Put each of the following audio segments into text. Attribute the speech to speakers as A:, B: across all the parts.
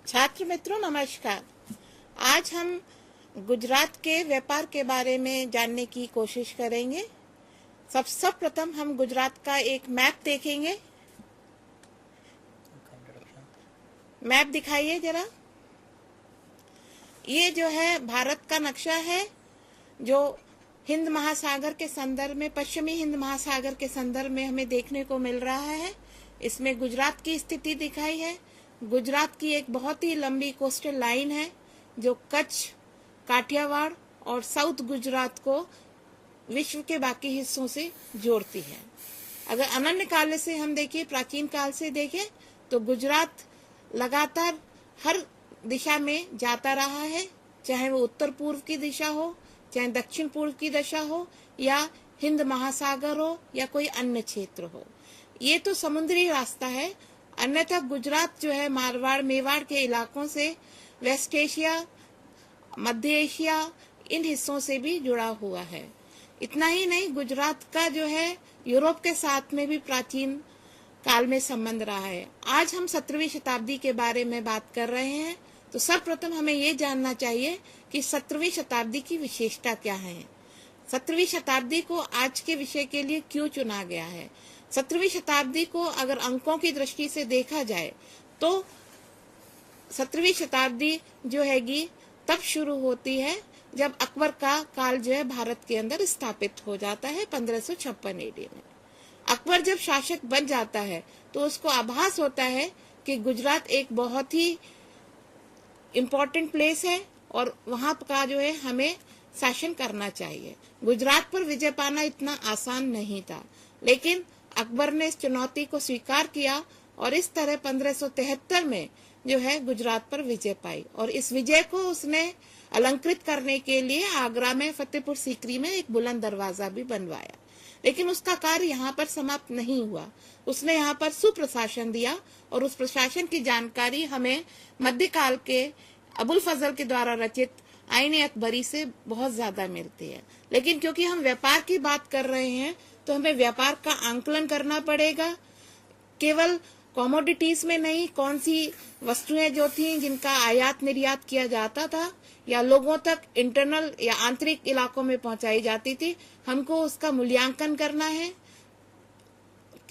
A: छात्र मित्रों नमस्कार। आज हम गुजरात के व्यापार के बारे में जानने की कोशिश करेंगे। सर्वप्रथम हम गुजरात का एक मैप देखेंगे। मैप दिखाइए जरा। ये जो है भारत का नक्शा है जो हिंद महासागर के संदर्भ में, पश्चिमी हिंद महासागर के संदर्भ में हमें देखने को मिल रहा है। इसमें गुजरात की स्थिति दिखाई है। गुजरात की एक बहुत ही लंबी कोस्टल लाइन है जो कच्छ, काठियावाड़ और साउथ गुजरात को विश्व के बाकी हिस्सों से जोड़ती है। अगर अनन्य काल से हम देखें, प्राचीन काल से देखें, तो गुजरात लगातार हर दिशा में जाता रहा है, चाहे वो उत्तर पूर्व की दिशा हो, चाहे दक्षिण पूर्व की दिशा हो, या हिंद महासागर हो, या कोई अन्य क्षेत्र हो। ये तो समुद्री रास्ता है। अन्यथा गुजरात जो है मारवाड़, मेवाड़ के इलाकों से वेस्ट एशिया, मध्य एशिया, इन हिस्सों से भी जुड़ा हुआ है। इतना ही नहीं, गुजरात का जो है यूरोप के साथ में भी प्राचीन काल में संबंध रहा है। आज हम 17वीं शताब्दी के बारे में बात कर रहे हैं, तो सर्वप्रथम हमें ये जानना चाहिए कि 17वीं शताब्दी की विशेषता क्या है। 17वीं शताब्दी को आज के विषय के लिए क्यों चुना गया है। 17वीं शताब्दी को अगर अंकों की दृष्टि से देखा जाए तो 17वीं शताब्दी जो हैगी तब शुरू होती है जब अकबर का काल जो है भारत के अंदर स्थापित हो जाता है 1556 ईडी में। अकबर जब शासक बन जाता है तो उसको आभास होता है कि गुजरात एक बहुत ही इम्पोर्टेंट प्लेस है और वहां का जो है हमें शासन करना चाहिए। गुजरात पर विजय पाना इतना आसान नहीं था, लेकिन अकबर ने इस चुनौती को स्वीकार किया और इस तरह 1573 में जो है गुजरात पर विजय पाई। और इस विजय को उसने अलंकृत करने के लिए आगरा में फतेहपुर सीकरी में एक बुलंद दरवाजा भी बनवाया। लेकिन उसका कार्य यहाँ पर समाप्त नहीं हुआ। उसने यहाँ पर सुप्रशासन दिया और उस प्रशासन की जानकारी हमें मध्यकाल के अबुल फजल के द्वारा रचित आईने अकबरी से बहुत ज्यादा मिलती है। लेकिन क्योंकि हम व्यापार की बात कर रहे हैं तो हमें व्यापार का आंकलन करना पड़ेगा। केवल कमोडिटीज में नहीं, कौन सी वस्तुएं जो थी जिनका आयात निर्यात किया जाता था या लोगों तक इंटरनल या आंतरिक इलाकों में पहुंचाई जाती थी, हमको उसका मूल्यांकन करना है।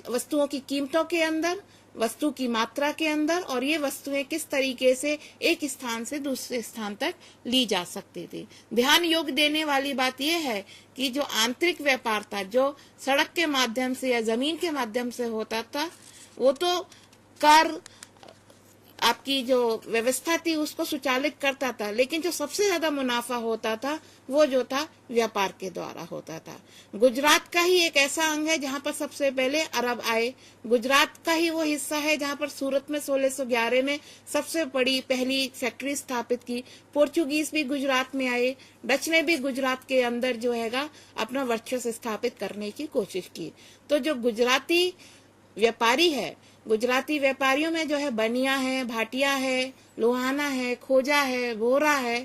A: वस्तुओं की कीमतों के अंदर, वस्तु की मात्रा के अंदर, और ये वस्तुएं किस तरीके से एक स्थान से दूसरे स्थान तक ली जा सकती थी। ध्यान योग देने वाली बात यह है कि जो आंतरिक व्यापार था, जो सड़क के माध्यम से या जमीन के माध्यम से होता था, वो तो कर आपकी जो व्यवस्था थी उसको सुचालित करता था, लेकिन जो सबसे ज्यादा मुनाफा होता था वो जो था व्यापार के द्वारा होता था। गुजरात का ही एक ऐसा अंग है जहाँ पर सबसे पहले अरब आए। गुजरात का ही वो हिस्सा है जहाँ पर सूरत में 1611 में सबसे बड़ी पहली फैक्ट्री स्थापित की। पोर्चुगीज भी गुजरात में आए, डच ने भी गुजरात के अंदर जो हैगा अपना वर्चस्व स्थापित करने की कोशिश की। तो जो गुजराती व्यापारी है, गुजराती व्यापारियों में जो है बनिया है, भाटिया है, लोहाना है, खोजा है, बोरा है।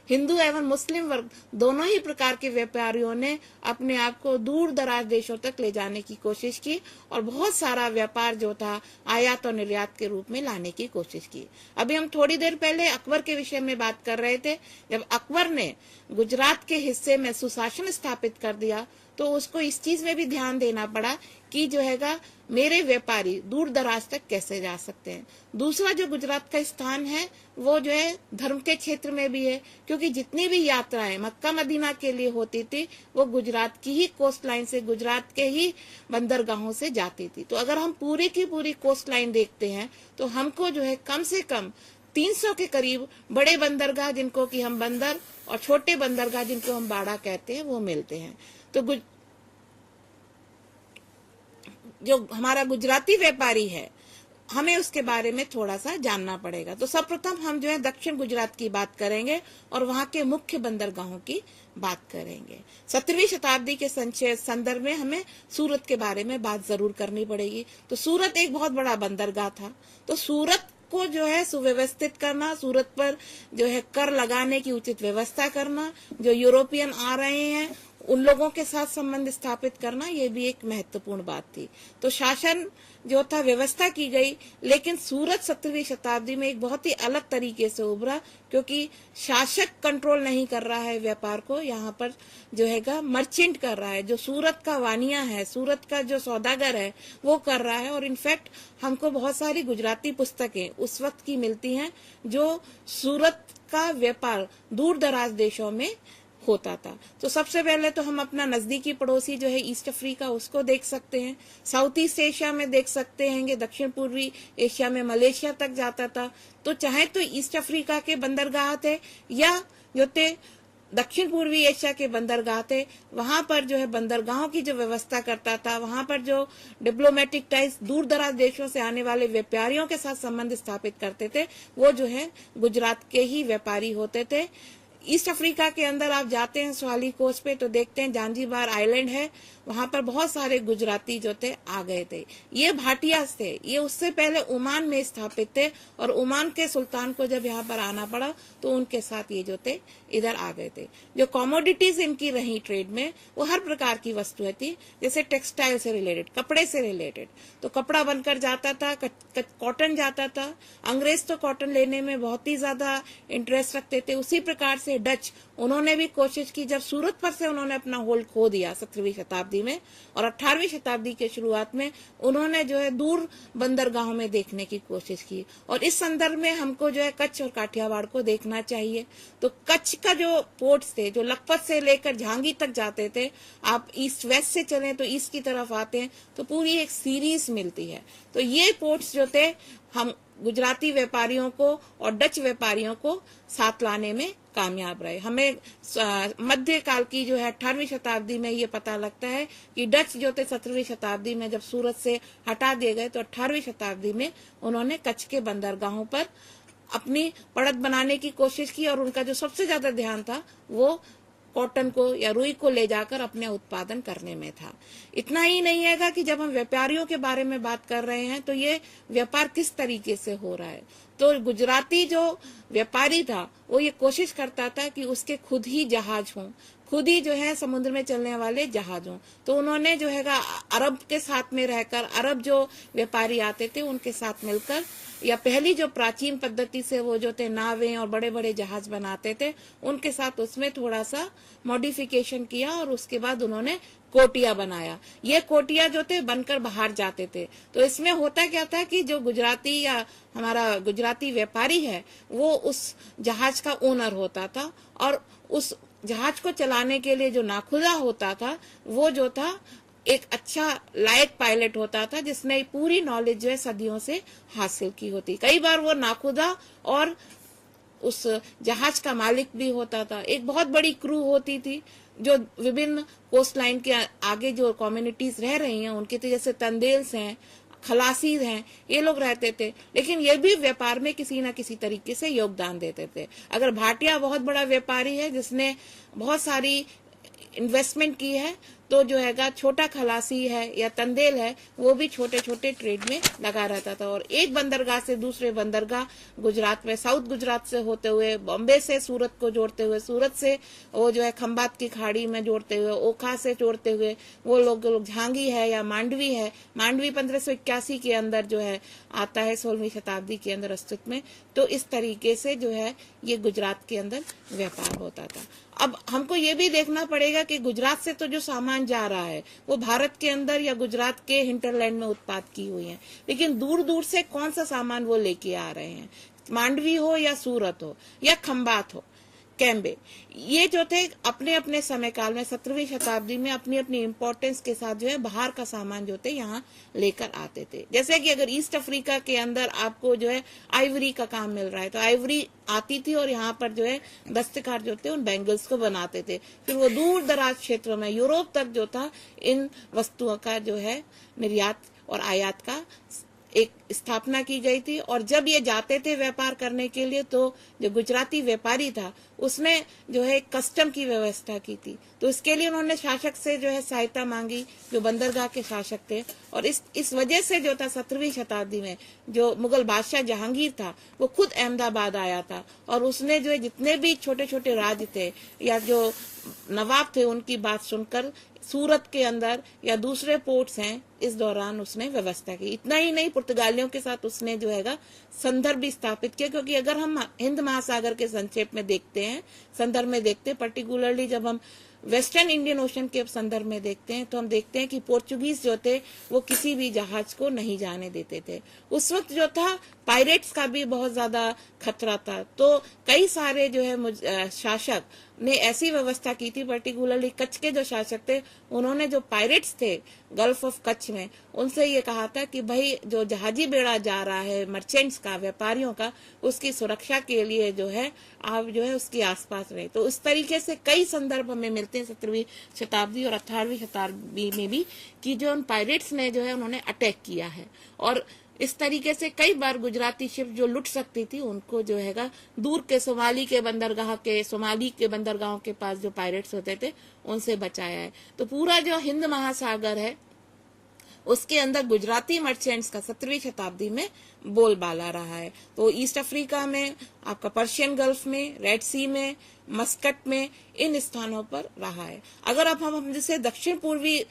A: हिंदू एवं मुस्लिम वर्ग दोनों ही प्रकार के व्यापारियों ने अपने आप को दूर दराज देशों तक ले जाने की कोशिश की और बहुत सारा व्यापार जो था आयात और निर्यात के रूप में लाने की कोशिश की। अभी हम थोड़ी देर पहले अकबर के विषय में बात कर रहे थे। जब अकबर ने गुजरात के हिस्से में सुशासन स्थापित कर दिया तो उसको इस चीज में भी ध्यान देना पड़ा कि जो हैगा मेरे व्यापारी दूर दराज तक कैसे जा सकते हैं। दूसरा जो गुजरात का स्थान है वो जो है धर्म के क्षेत्र में भी है, क्योंकि जितनी भी यात्राएं मक्का मदीना के लिए होती थी वो गुजरात की ही कोस्ट लाइन से, गुजरात के ही बंदरगाहों से जाती थी। तो अगर हम पूरी की पूरी कोस्ट लाइन देखते हैं तो हमको जो है कम से कम 300 के करीब बड़े बंदरगाह, जिनको कि हम बंदर, और छोटे बंदरगाह जिनको हम बाड़ा कहते हैं, वो मिलते हैं। तो जो हमारा गुजराती व्यापारी है हमें उसके बारे में थोड़ा सा जानना पड़ेगा। तो सर्वप्रथम हम जो है दक्षिण गुजरात की बात करेंगे और वहां के मुख्य बंदरगाहों की बात करेंगे। 17वीं शताब्दी के संदर्भ में हमें सूरत के बारे में बात जरूर करनी पड़ेगी। तो सूरत एक बहुत बड़ा बंदरगाह था। तो सूरत को जो है सुव्यवस्थित करना, सूरत पर जो है कर लगाने की उचित व्यवस्था करना, जो यूरोपियन आ रहे हैं उन लोगों के साथ संबंध स्थापित करना, ये भी एक महत्वपूर्ण बात थी। तो शासन जो था, व्यवस्था की गई, लेकिन सूरत 17वीं शताब्दी में एक बहुत ही अलग तरीके से उभरा, क्योंकि शासक कंट्रोल नहीं कर रहा है व्यापार को, यहाँ पर जो हैगा मर्चेंट कर रहा है। जो सूरत का वानिया है, सूरत का जो सौदागर है, वो कर रहा है। और इनफैक्ट हमको बहुत सारी गुजराती पुस्तकें उस वक्त की मिलती हैं जो सूरत का व्यापार दूर दराज देशों में होता था। तो सबसे पहले तो हम अपना नजदीकी पड़ोसी जो है ईस्ट अफ्रीका, उसको देख सकते हैं। साउथ ईस्ट एशिया में देख सकते हैं, दक्षिण पूर्वी एशिया में मलेशिया तक जाता था। तो चाहे तो ईस्ट अफ्रीका के बंदरगाह थे या जो थे दक्षिण पूर्वी एशिया के बंदरगाह थे, वहां पर जो है बंदरगाहों की जो व्यवस्था करता था, वहां पर जो डिप्लोमेटिक टाइज दूर दराज देशों से आने वाले व्यापारियों के साथ संबंध स्थापित करते थे, वो जो है गुजरात के ही व्यापारी होते थे। ईस्ट अफ्रीका के अंदर आप जाते हैं स्वाली कोस्ट पे, तो देखते हैं जांजीबार आइलैंड है, वहां पर बहुत सारे गुजराती जो थे आ गए थे। ये भाटियाज थे, ये उससे पहले ओमान में स्थापित थे, और ओमान के सुल्तान को जब यहाँ पर आना पड़ा तो उनके साथ ये जो थे इधर आ गए थे। जो कॉमोडिटीज इनकी रही ट्रेड में, वो हर प्रकार की वस्तुएं थी, जैसे टेक्सटाइल से रिलेटेड, कपड़े से रिलेटेड, तो कपड़ा बनकर जाता था, कॉटन जाता था। अंग्रेज तो कॉटन लेने में बहुत ही ज्यादा इंटरेस्ट रखते थे। उसी प्रकार से डच, उन्होंने भी कोशिश की, जब सूरत पर से उन्होंने अपना होल्ड खो दिया 17वीं शताब्दी में, और 18वीं शताब्दी के शुरुआत में उन्होंने जो है दूर बंदरगाहों में देखने की कोशिश की। और इस संदर्भ में हमको जो है कच्छ और काठियावाड़ को देखना चाहिए। तो कच्छ का जो पोर्ट्स थे, जो लखपत से लेकर झांगी तक जाते थे, आप ईस्ट वेस्ट से चलें तो ईस्ट की तरफ आते हैं तो पूरी एक सीरीज मिलती है। तो ये पोर्ट्स जो थे, हम गुजराती व्यापारियों को और डच व्यापारियों को साथ लाने में कामयाब रहे। हमें मध्य काल की जो है 18वीं शताब्दी में ये पता लगता है कि डच जो थे 17वीं शताब्दी में जब सूरत से हटा दिए गए, तो 18वीं शताब्दी में उन्होंने कच्छ के बंदरगाहों पर अपनी पड़त बनाने की कोशिश की, और उनका जो सबसे ज्यादा ध्यान था वो कॉटन को या रुई को ले जाकर अपने उत्पादन करने में था। इतना ही नहीं है कि जब हम व्यापारियों के बारे में बात कर रहे हैं, तो ये व्यापार किस तरीके से हो रहा है। तो गुजराती जो व्यापारी था, वो ये कोशिश करता था कि उसके खुद ही जहाज हों, खुद ही जो है समुद्र में चलने वाले जहाज हों। तो उन्होंने जो है अरब के साथ में रहकर, अरब जो व्यापारी आते थे उनके साथ मिलकर, या पहली जो प्राचीन पद्धति से वो जो थे नावें और बड़े बड़े जहाज बनाते थे, उनके साथ उसमें थोड़ा सा मॉडिफिकेशन किया, और उसके बाद उन्होंने कोटिया बनाया। ये कोटिया जो थे बनकर बाहर जाते थे। तो इसमें होता क्या था कि जो गुजराती या हमारा गुजराती व्यापारी है, वो उस जहाज का ओनर होता था, और उस जहाज को चलाने के लिए जो नाखुदा होता था, वो जो था एक अच्छा लायक पायलट होता था, जिसने पूरी नॉलेज जो है सदियों से हासिल की होती। कई बार वो नाखुदा और उस जहाज का मालिक भी होता था। एक बहुत बड़ी क्रू होती थी, जो विभिन्न कोस्ट लाइन के आगे जो कम्युनिटीज रह रही हैं उनके, तो जैसे तंदेल्स हैं, खलासी हैं, ये लोग रहते थे, लेकिन ये भी व्यापार में किसी न किसी तरीके से योगदान देते थे। अगर भाटिया बहुत बड़ा व्यापारी है जिसने बहुत सारी इन्वेस्टमेंट की है, तो जो हैगा छोटा खलासी है या तंदेल है, वो भी छोटे छोटे ट्रेड में लगा रहता था। और एक बंदरगाह से दूसरे बंदरगाह गुजरात में, साउथ गुजरात से होते हुए, बॉम्बे से सूरत को जोड़ते हुए, सूरत से वो जो है खंबात की खाड़ी में जोड़ते हुए, ओखा से जोड़ते हुए वो लोग झांगी है या मांडवी है। मांडवी 1581 के अंदर जो है आता है, 16वीं शताब्दी के अंदर अस्तित्व में। तो इस तरीके से जो है ये गुजरात के अंदर व्यापार होता था। अब हमको ये भी देखना पड़ेगा कि गुजरात से तो जो सामान जा रहा है वो भारत के अंदर या गुजरात के हिंटरलैंड में उत्पाद की हुई है, लेकिन दूर दूर से कौन सा सामान वो लेके आ रहे हैं, मांडवी हो या सूरत हो या खंबात हो, कैम्बे, ये जो थे अपने अपने समय काल में 17वीं शताब्दी में अपनी अपनी इम्पोर्टेंस के साथ जो है बाहर का सामान जो थे यहाँ लेकर आते थे। जैसे कि अगर ईस्ट अफ्रीका के अंदर आपको जो है आइवरी का काम मिल रहा है, तो आइवरी आती थी और यहाँ पर जो है दस्तकार जो थे उन बैंगल्स को बनाते थे। फिर वो दूर दराज क्षेत्रों में यूरोप तक जो था इन वस्तुओं का जो है निर्यात और आयात का एक स्थापना की गई थी। और जब ये जाते थे व्यापार करने के लिए तो जो गुजराती व्यापारी था उसने जो है कस्टम की व्यवस्था की थी। तो इसके लिए उन्होंने शासक से जो है सहायता मांगी, जो बंदरगाह के शासक थे। और इस वजह से जो था 17वीं शताब्दी में जो मुगल बादशाह जहांगीर था वो खुद अहमदाबाद आया था और उसने जो है जितने भी छोटे छोटे राज्य थे या जो नवाब थे उनकी बात सुनकर सूरत के अंदर या दूसरे पोर्ट्स हैं इस दौरान उसने व्यवस्था की। इतना ही नहीं, पुर्तगालियों के साथ उसने जो है संदर्भ भी स्थापित किया। क्योंकि अगर हम हिंद महासागर के संक्षेप में देखते हैं, संदर्भ में देखते हैं, पर्टिकुलरली जब हम वेस्टर्न इंडियन ओशन के संदर्भ में देखते हैं तो हम देखते हैं कि पोर्चुगीज जो थे वो किसी भी जहाज को नहीं जाने देते थे। उस वक्त जो था पायरेट्स का भी बहुत ज्यादा खतरा था। तो कई सारे जो है शासक ने ऐसी व्यवस्था की थी, पर्टिकुलरली कच्छ के जो शासक थे उन्होंने जो पायरेट्स थे गल्फ ऑफ कच्छ में उनसे ये कहा था कि भाई जो जहाजी बेड़ा जा रहा है मर्चेंट्स का, व्यापारियों का, उसकी सुरक्षा के लिए जो है आप जो है उसके आसपास रहे। तो इस तरीके से कई संदर्भ हमें मिलते हैं 17वीं शताब्दी और 18वीं शताब्दी में भी कि जो उन पायरेट्स ने जो है उन्होंने अटैक किया है। और इस तरीके से कई बार गुजराती शिप जो लुट सकती थी उनको जो है दूर के सोमाली के बंदरगाहों के पास जो पायरेट्स होते थे उनसे बचाया है। तो पूरा जो हिंद महासागर है उसके अंदर गुजराती मर्चेंट्स का 17वीं शताब्दी में बोलबाला रहा है। तो ईस्ट अफ्रीका में, आपका पर्शियन गल्फ में, रेड सी में, मस्कट में, इन स्थानों पर रहा है। अगर अब हम जैसे दक्षिण पूर्वी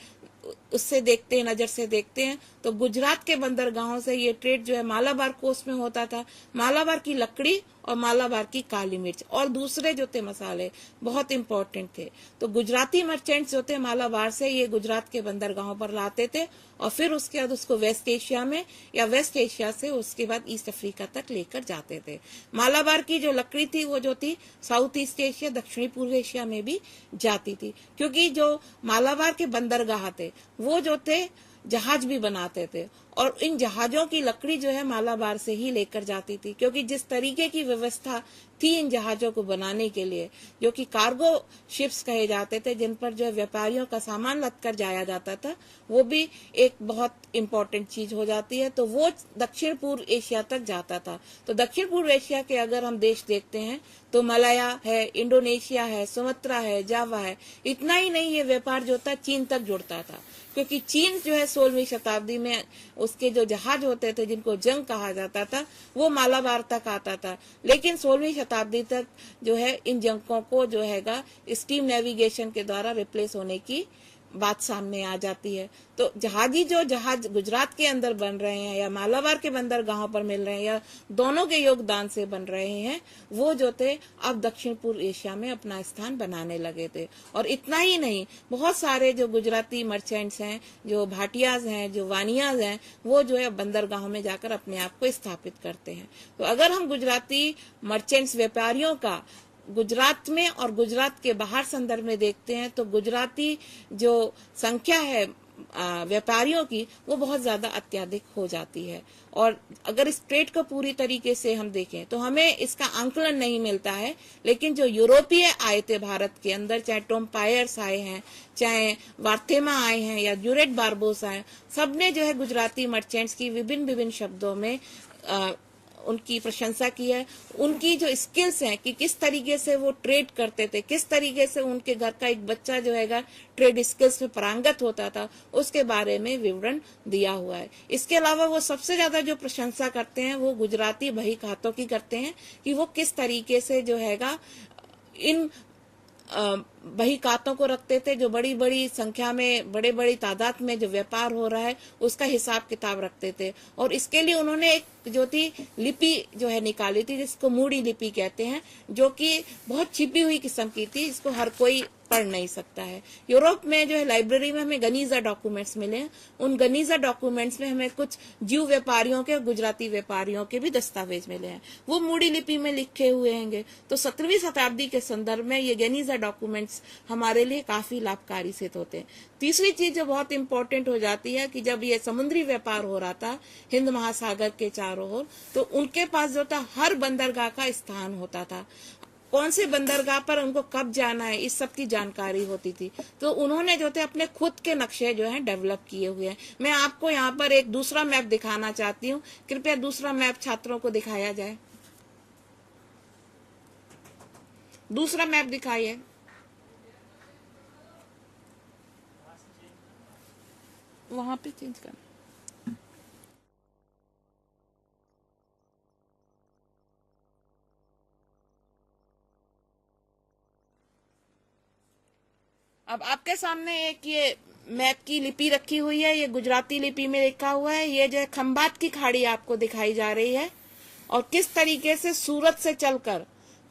A: उससे देखते हैं, नजर से देखते हैं, तो गुजरात के बंदरगाहों से ये ट्रेड जो है मालाबार कोस्ट में होता था। मालाबार की लकड़ी और मालाबार की काली मिर्च और दूसरे जो थे मसाले बहुत इंपॉर्टेंट थे। तो गुजराती मर्चेंट्स जो थे मालाबार से ये गुजरात के बंदरगाहों पर लाते थे और फिर उसके बाद उसको वेस्ट एशिया में या वेस्ट एशिया से उसके बाद ईस्ट अफ्रीका तक लेकर जाते थे। मालाबार की जो लकड़ी थी वो जो थी साउथ ईस्ट एशिया, दक्षिणी पूर्व एशिया में भी जाती थी। क्योंकि जो मालाबार के बंदरगाह थे वो जो थे जहाज भी बनाते थे और इन जहाजों की लकड़ी जो है मालाबार से ही लेकर जाती थी। क्योंकि जिस तरीके की व्यवस्था थी इन जहाजों को बनाने के लिए, जो कि कार्गो शिप्स कहे जाते थे, जिन पर जो व्यापारियों का सामान लद कर जाया जाता था, वो भी एक बहुत इंपॉर्टेंट चीज हो जाती है। तो वो दक्षिण पूर्व एशिया तक जाता था। तो दक्षिण पूर्व एशिया के अगर हम देश देखते हैं तो मलाया है, इंडोनेशिया है, सुमात्रा है, जावा है। इतना ही नहीं, ये व्यापार जो था चीन तक जुड़ता था। क्योंकि चीन जो है 16वीं शताब्दी में उसके जो जहाज होते थे जिनको जंग कहा जाता था वो मालाबार तक आता था। लेकिन 16वीं शताब्दी तक जो है इन जंगों को जो हैगा स्टीम नेविगेशन के द्वारा रिप्लेस होने की बात सामने आ जाती है। तो जो जहाज गुजरात के अंदर बन रहे हैं या मालाबार के बंदरगाहों पर मिल रहे हैं या दोनों के योगदान से बन रहे हैं, वो जो थे अब दक्षिण पूर्व एशिया में अपना स्थान बनाने लगे थे। और इतना ही नहीं, बहुत सारे जो गुजराती मर्चेंट्स हैं, जो भाटियाज हैं, जो वानियाज हैं, वो जो है बंदरगाहों में जाकर अपने आप को स्थापित करते हैं। तो अगर हम गुजराती मर्चेंट्स व्यापारियों का गुजरात में और गुजरात के बाहर संदर्भ में देखते हैं तो गुजराती जो संख्या है व्यापारियों की वो बहुत ज्यादा अत्यधिक हो जाती है। और अगर इस ट्रेड को पूरी तरीके से हम देखें तो हमें इसका आंकलन नहीं मिलता है। लेकिन जो यूरोपीय आए थे भारत के अंदर, चाहे टॉम पायर्स आए हैं, चाहे वार्थेमा आए हैं या ड्यूरेट बारबोस आए, सबने जो है गुजराती मर्चेंट्स की विभिन्न विभिन्न शब्दों में उनकी प्रशंसा की है। उनकी जो स्किल्स हैं कि किस तरीके से वो ट्रेड करते थे, किस तरीके से उनके घर का एक बच्चा जो है ट्रेड स्किल्स में पारंगत होता था, उसके बारे में विवरण दिया हुआ है। इसके अलावा वो सबसे ज्यादा जो प्रशंसा करते हैं वो गुजराती बही खातों की करते हैं कि वो किस तरीके से जो हैगा इन बही खातों को रखते थे, जो बड़ी बड़ी संख्या में, बड़े बड़ी तादाद में जो व्यापार हो रहा है उसका हिसाब किताब रखते थे। और इसके लिए उन्होंने एक जो थी लिपि जो है निकाली थी जिसको मूडी लिपि कहते हैं, जो कि बहुत छिपी हुई किस्म की थी, इसको हर कोई पढ़ नहीं सकता है। यूरोप में जो है लाइब्रेरी में हमें गनीजा डॉक्यूमेंट्स मिले हैं। उन गनीजा डॉक्यूमेंट्स में हमें कुछ जीव व्यापारियों के और गुजराती व्यापारियों के भी दस्तावेज मिले हैं, वो मूडी लिपि में लिखे हुए हैं। तो 17वीं शताब्दी के संदर्भ में ये गनीजा डॉक्यूमेंट्स हमारे लिए काफी लाभकारी सिद्ध होते हैं। तीसरी चीज जो बहुत इंपॉर्टेंट हो जाती है कि जब ये समुद्री व्यापार हो रहा था हिंद महासागर के चारों ओर, तो उनके पास जो था हर बंदरगाह का स्थान होता था। कौन से बंदरगाह पर उनको कब जाना है, इस सब की जानकारी होती थी। तो उन्होंने जो थे अपने खुद के नक्शे जो है डेवलप किए हुए हैं। मैं आपको यहाँ पर एक दूसरा मैप दिखाना चाहती हूँ। कृपया दूसरा मैप छात्रों को दिखाया जाए। दूसरा मैप दिखाइए। वहां पे चेंज करना। अब आपके सामने एक ये मैप की लिपि रखी हुई है। ये गुजराती लिपि में लिखा हुआ है। ये जो है खंबात की खाड़ी आपको दिखाई जा रही है, और किस तरीके से सूरत से चलकर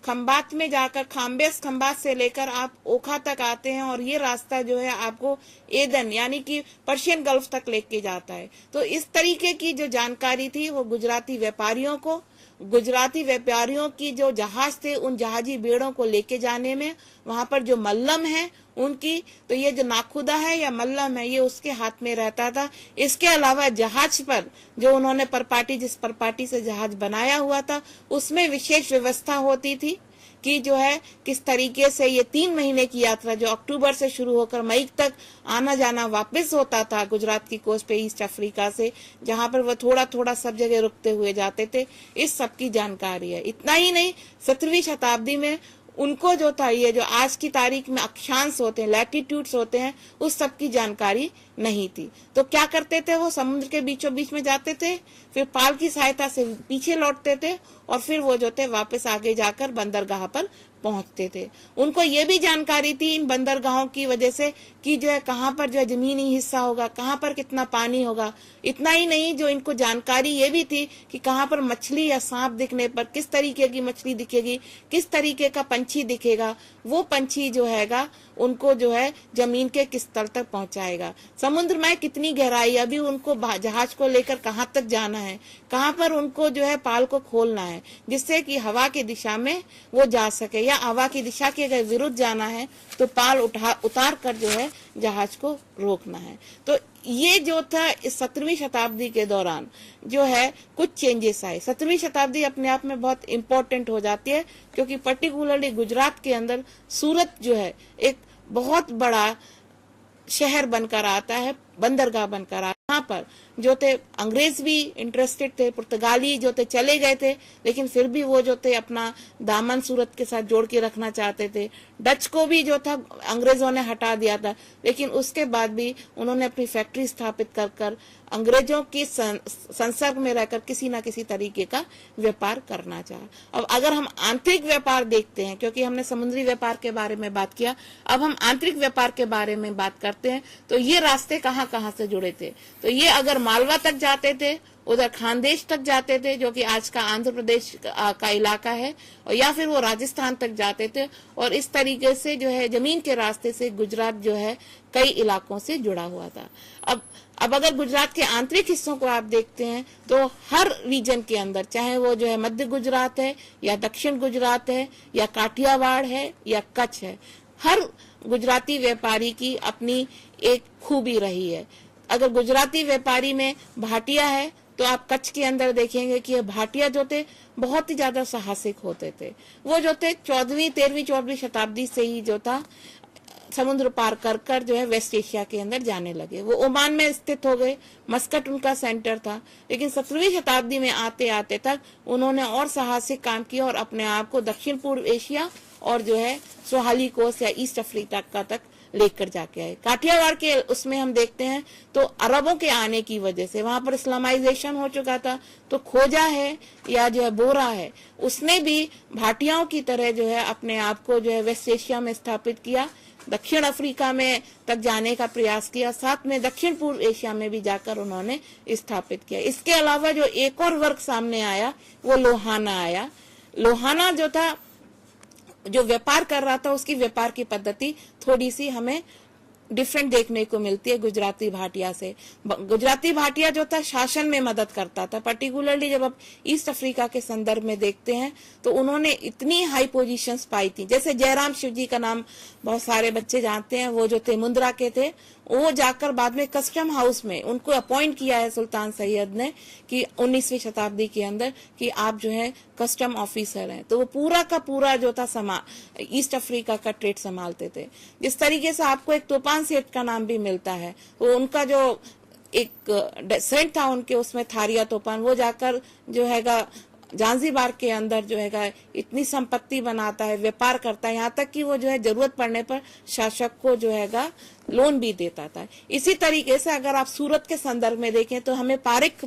A: खंबात में जाकर खंबात से लेकर आप ओखा तक आते हैं, और ये रास्ता जो है आपको एदन यानी कि पर्शियन गल्फ तक लेके जाता है। तो इस तरीके की जो जानकारी थी वो गुजराती व्यापारियों की जो जहाज थे, उन जहाजी बेड़ों को लेके जाने में, वहां पर जो मल्लम है उनकी, तो ये जो नाखुदा है या मल्लम है ये उसके हाथ में रहता था। इसके अलावा जहाज पर जो उन्होंने जिस परपाटी से जहाज बनाया हुआ था उसमें विशेष व्यवस्था होती थी कि जो है किस तरीके से ये 3 महीने की यात्रा जो अक्टूबर से शुरू होकर मई तक आना जाना वापस होता था गुजरात की कोस्ट पे ईस्ट अफ्रीका से, जहां पर वो थोड़ा थोड़ा सब जगह रुकते हुए जाते थे। इस सब की जानकारी है। इतना ही नहीं, 17वीं शताब्दी में उनको जो था ये जो आज की तारीख में अक्षांश होते हैं, लैटिट्यूड्स होते हैं, उस सब की जानकारी नहीं थी। तो क्या करते थे, वो समुद्र के बीचों बीच में जाते थे, फिर पाल की सहायता से पीछे लौटते थे, और फिर वो जो थे वापस आगे जाकर बंदरगाह पर पहुंचते थे। उनको ये भी जानकारी थी इन बंदरगाहों की वजह से कि जो है कहाँ पर जो है जमीनी हिस्सा होगा, कहाँ पर कितना पानी होगा। इतना ही नहीं, जो इनको जानकारी ये भी थी कि कहाँ पर मछली या सांप दिखने पर किस तरीके की मछली दिखेगी, किस तरीके का पंछी दिखेगा, वो पंछी जो हैगा उनको जो है जमीन के किस स्तर तक पहुंचाएगा, समुद्र में कितनी गहराई, अभी उनको जहाज को लेकर कहाँ तक जाना है, कहाँ पर उनको जो है पाल को खोलना है जिससे कि हवा की दिशा में वो जा सके, या हवा की दिशा के अगर विरुद्ध जाना है तो पाल उतार कर जो है जहाज को रोकना है। तो ये जो था इस 17वीं शताब्दी के दौरान जो है कुछ चेंजेस आए। 17वीं शताब्दी अपने आप में बहुत इम्पोर्टेंट हो जाती है, क्योंकि पर्टिकुलरली गुजरात के अंदर सूरत जो है एक बहुत बड़ा शहर बनकर आता है, बंदरगाह बनकर आता है। यहाँ पर जो थे अंग्रेज भी इंटरेस्टेड थे, पुर्तगाली जो थे चले गए थे, लेकिन फिर भी वो जो थे अपना दामन सूरत के साथ जोड़ के रखना चाहते थे। डच को भी जो था अंग्रेजों ने हटा दिया था, लेकिन उसके बाद भी उन्होंने अपनी फैक्ट्री स्थापित कर अंग्रेजों की संसर्ग में रहकर किसी न किसी तरीके का व्यापार करना चाहा। अब अगर हम आंतरिक व्यापार देखते हैं, क्योंकि हमने समुद्री व्यापार के बारे में बात किया, अब हम आंतरिक व्यापार के बारे में बात करते हैं। तो ये रास्ते कहाँ कहाँ से जुड़े थे, तो ये अगर मालवा तक जाते थे, उधर खानदेश तक जाते थे जो कि आज का आंध्र प्रदेश का इलाका है, और या फिर वो राजस्थान तक जाते थे, और इस तरीके से जो है जमीन के रास्ते से गुजरात जो है कई इलाकों से जुड़ा हुआ था। अब अगर गुजरात के आंतरिक हिस्सों को आप देखते हैं तो हर रीजन के अंदर, चाहे वो जो है मध्य गुजरात है या दक्षिण गुजरात है या काठियावाड़ है या कच्छ है, हर गुजराती व्यापारी की अपनी एक खूबी रही है। अगर गुजराती व्यापारी में भाटिया है तो आप कच्छ के अंदर देखेंगे कि भाटिया जो थे बहुत ही ज्यादा साहसिक होते थे। वो जो थे 13वीं शताब्दी से ही जो था समुद्र पार कर जो है वेस्ट एशिया के अंदर जाने लगे। वो ओमान में स्थित हो गए, मस्कट उनका सेंटर था, लेकिन 17वीं शताब्दी में आते आते तक उन्होंने और साहसिक काम किया और अपने आप को दक्षिण पूर्व एशिया और जो है सोहाली कोस्ट या ईस्ट अफ्रीका तक लेकर जाके आए। काठियावाड़ के उसमें हम देखते हैं तो अरबों के आने की वजह से वहां पर इस्लामाइजेशन हो चुका था, तो खोजा है या जो है बोरा है, उसने भी भाटियाओं की तरह जो है अपने आप को जो है वेस्ट एशिया में स्थापित किया, दक्षिण अफ्रीका में तक जाने का प्रयास किया, साथ में दक्षिण पूर्व एशिया में भी जाकर उन्होंने स्थापित किया। इसके अलावा जो एक और वर्ग सामने आया वो लोहाना आया। लोहाना जो था, जो व्यापार कर रहा था, उसकी व्यापार की पद्धति थोड़ी सी हमें डिफरेंट देखने को मिलती है गुजराती भाटिया से। गुजराती भाटिया जो था शासन में मदद करता था, पर्टिकुलरली जब आप ईस्ट अफ्रीका के संदर्भ में देखते हैं तो उन्होंने इतनी हाई पोजीशंस पाई थी। जैसे जयराम शिवजी का नाम बहुत सारे बच्चे जानते हैं, वो जो थे मुंद्रा के थे, वो जाकर बाद में कस्टम हाउस में उनको अपॉइंट किया है सुल्तान सैयद ने कि 19वीं शताब्दी के अंदर कि आप जो है कस्टम ऑफिसर हैं। तो वो पूरा का पूरा जो था ईस्ट अफ्रीका का ट्रेड संभालते थे। जिस तरीके से आपको एक तूफान सेठ का नाम भी मिलता है, वो उनका जो एक सेंट था उनके उसमें थारिया तूफान, वो जाकर जो हैगा जांजीबार के अंदर जो है इतनी संपत्ति बनाता है, व्यापार करता है, यहाँ तक कि वो जो है जरूरत पड़ने पर शासक को जो है लोन भी देता था। इसी तरीके से अगर आप सूरत के संदर्भ में देखें तो हमें पारिक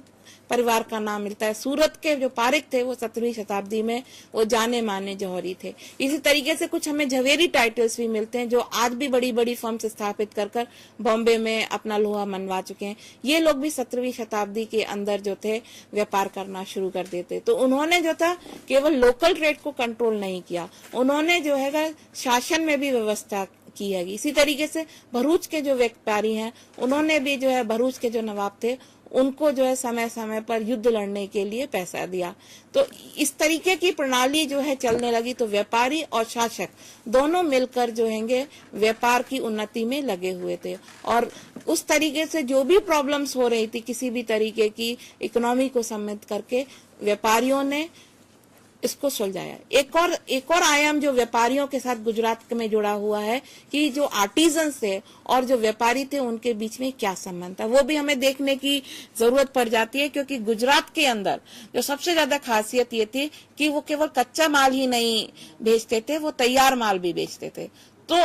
A: परिवार का नाम मिलता है। सूरत के जो पारिक थे वो 17वीं शताब्दी में वो जाने माने जौहरी थे। इसी तरीके से कुछ हमें झवेरी टाइटल्स भी मिलते हैं जो आज भी बड़ी बड़ी फर्म्स स्थापित कर बॉम्बे में अपना लोहा मनवा चुके हैं। ये लोग भी 17वीं शताब्दी के अंदर जो थे व्यापार करना शुरू कर देते। तो उन्होंने जो था केवल लोकल ट्रेड को कंट्रोल नहीं किया, उन्होंने जो है शासन में भी व्यवस्था की है। इसी तरीके से भरूच के जो व्यापारी हैं उन्होंने भी जो है भरूच के जो नवाब थे उनको जो है समय समय पर युद्ध लड़ने के लिए पैसा दिया। तो इस तरीके की प्रणाली जो है चलने लगी। तो व्यापारी और शासक दोनों मिलकर जो हैंगे व्यापार की उन्नति में लगे हुए थे और उस तरीके से जो भी प्रॉब्लम्स हो रही थी किसी भी तरीके की इकोनॉमी को सम्मिलित करके व्यापारियों ने इसको सुलझाया। एक और आयाम जो व्यापारियों के साथ गुजरात में जुड़ा हुआ है कि जो आर्टिजन्स थे और जो व्यापारी थे उनके बीच में क्या संबंध था, वो भी हमें देखने की जरूरत पड़ जाती है। क्योंकि गुजरात के अंदर जो सबसे ज्यादा खासियत ये थी कि वो केवल कच्चा माल ही नहीं बेचते थे, वो तैयार माल भी बेचते थे। तो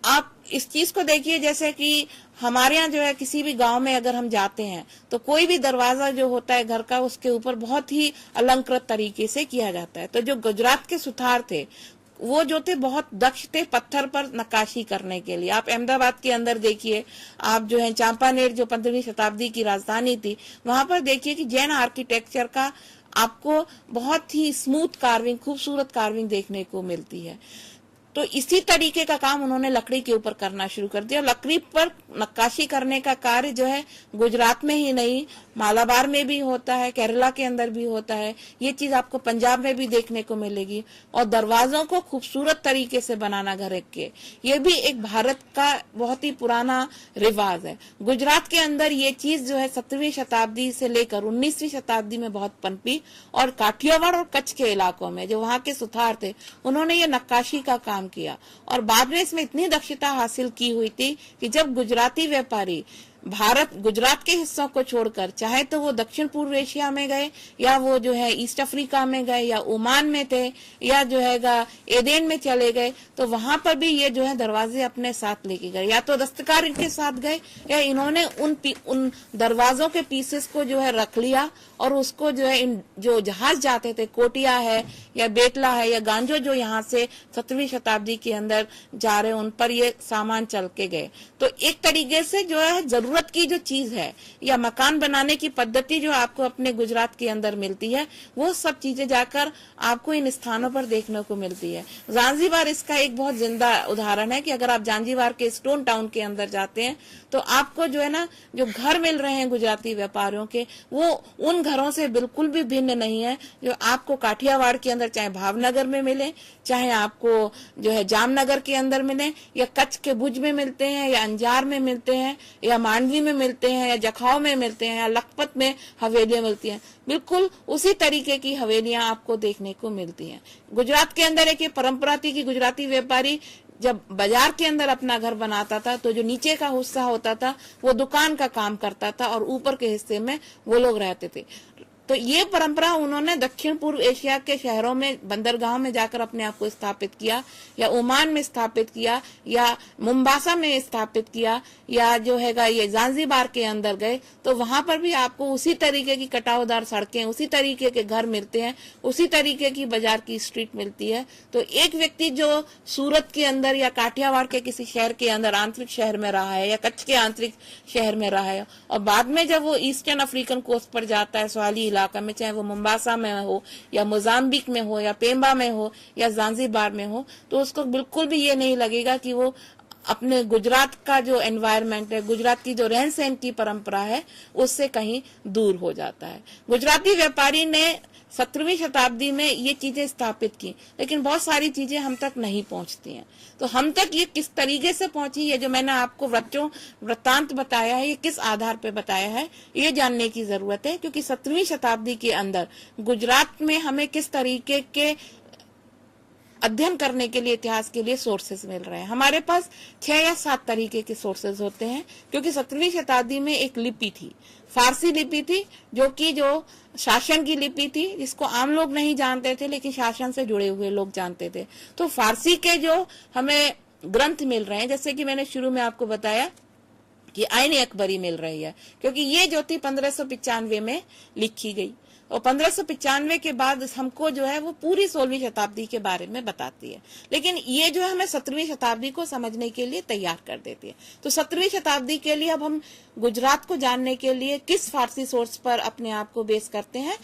A: आप इस चीज को देखिए, जैसे कि हमारे यहाँ जो है किसी भी गांव में अगर हम जाते हैं तो कोई भी दरवाजा जो होता है घर का उसके ऊपर बहुत ही अलंकृत तरीके से किया जाता है। तो जो गुजरात के सुथार थे वो जो थे बहुत दक्ष थे पत्थर पर नक्काशी करने के लिए। आप अहमदाबाद के अंदर देखिए, आप जो है चांपानेर जो 15वीं शताब्दी की राजधानी थी वहां पर देखिए कि जैन आर्किटेक्चर का आपको बहुत ही स्मूथ कार्विंग, खूबसूरत कार्विंग देखने को मिलती है। तो इसी तरीके का काम उन्होंने लकड़ी के ऊपर करना शुरू कर दिया। लकड़ी पर नक्काशी करने का कार्य जो है गुजरात में ही नहीं मालाबार में भी होता है, केरला के अंदर भी होता है। ये चीज आपको पंजाब में भी देखने को मिलेगी। और दरवाजों को खूबसूरत तरीके से बनाना घर के, ये भी एक भारत का बहुत ही पुराना रिवाज है। गुजरात के अंदर ये चीज जो है 17वीं शताब्दी से लेकर 19वीं शताब्दी में बहुत पनपी और काठियावाड़ और कच्छ के इलाकों में जो वहां के सुथार थे उन्होंने ये नक्काशी का काम किया और बाद में इसमें इतनी दक्षता हासिल की हुई थी कि जब गुजराती व्यापारी गुजरात के हिस्सों को छोड़कर चाहे तो वो दक्षिण पूर्व एशिया में गए या वो जो है ईस्ट अफ्रीका में गए या ओमान में थे या जो है एदेन में चले गए, तो वहां पर भी ये जो है दरवाजे अपने साथ लेके गए। या तो दस्तकार इनके साथ गए या इन्होंने उन दरवाजों के पीसेस को जो है रख लिया और उसको जो है इन जो जहाज जाते थे, कोटिया है या बेतला है या गांजो जो यहाँ से 17वीं शताब्दी के अंदर जा रहे उन पर ये सामान चल के गए। तो एक तरीके से जो है जरूरत की जो चीज है या मकान बनाने की पद्धति जो आपको अपने गुजरात के अंदर मिलती है वो सब चीजें जाकर आपको इन स्थानों पर देखने को मिलती है। जांजीबार इसका एक बहुत जिंदा उदाहरण है कि अगर आप जांजीबार के स्टोन टाउन के अंदर जाते हैं तो आपको जो है ना जो घर मिल रहे हैं गुजराती व्यापारियों के वो उन घरों से बिल्कुल भी भिन्न नहीं है जो आपको काठियावाड़ के अंदर चाहे भावनगर में मिले, चाहे आपको जो है जामनगर के अंदर मिले या कच्छ के भुज में मिलते हैं या अंजार में मिलते हैं या मांडवी में मिलते हैं या जखाओ में मिलते हैं या लखपत में हवेलियां मिलती हैं। बिल्कुल उसी तरीके की हवेलियां आपको देखने को मिलती हैं। गुजरात के अंदर एक परंपरा थी कि गुजराती व्यापारी जब बाजार के अंदर अपना घर बनाता था तो जो नीचे का हिस्सा होता था वो दुकान का काम करता था और ऊपर के हिस्से में वो लोग रहते थे। तो ये परंपरा उन्होंने दक्षिण पूर्व एशिया के शहरों में बंदरगाहों में जाकर अपने आप को स्थापित किया या ओमान में स्थापित किया या मुम्बासा में स्थापित किया या जो है ये जांजीबार के अंदर गए तो वहां पर भी आपको उसी तरीके की कटावदार सड़कें, उसी तरीके के घर मिलते हैं, उसी तरीके की बाजार की स्ट्रीट मिलती है। तो एक व्यक्ति जो सूरत के अंदर या काठियावाड़ के किसी शहर के अंदर आंतरिक शहर में रहा है या कच्छ के आंतरिक शहर में रहा है और बाद में जब वो ईस्टर्न अफ्रीकन कोस्ट पर जाता है स्वाली इलाका में, चाहे वो मुम्बासा में हो या मोजाम्बिक में हो या पेम्बा में हो या जांजीबार में हो, तो उसको बिल्कुल भी ये नहीं लगेगा कि वो अपने गुजरात का जो एनवायरनमेंट है, गुजरात की जो रहन सहन की परंपरा है, उससे कहीं दूर हो जाता है। गुजराती व्यापारी ने 17वीं शताब्दी में ये चीजें स्थापित की, लेकिन बहुत सारी चीजें हम तक नहीं पहुंचती हैं। तो हम तक ये किस तरीके से पहुंची है, जो मैंने आपको वृत्तांत बताया है, ये किस आधार पे बताया है, ये जानने की जरूरत है। क्योंकि 17वीं शताब्दी के अंदर गुजरात में हमें किस तरीके के अध्ययन करने के लिए, इतिहास के लिए सोर्सेस मिल रहे हैं। हमारे पास 6 या 7 तरीके के सोर्सेस होते हैं, क्योंकि 17वीं शताब्दी में एक लिपि थी, फारसी लिपि थी, जो शासन की लिपि थी, जिसको आम लोग नहीं जानते थे, लेकिन शासन से जुड़े हुए लोग जानते थे। तो फारसी के जो हमें ग्रंथ मिल रहे हैं, जैसे कि मैंने शुरू में आपको बताया कि आईन अकबरी मिल रही है, क्योंकि ये जो थी 1595 में लिखी गई, और 1595 के बाद हमको जो है वो पूरी 16वीं शताब्दी के बारे में बताती है। लेकिन ये जो है हमें 17वीं शताब्दी को समझने के लिए तैयार कर देती है। तो 17वीं शताब्दी के लिए अब हम गुजरात को जानने के लिए किस फारसी सोर्स पर अपने आप को बेस करते हैं,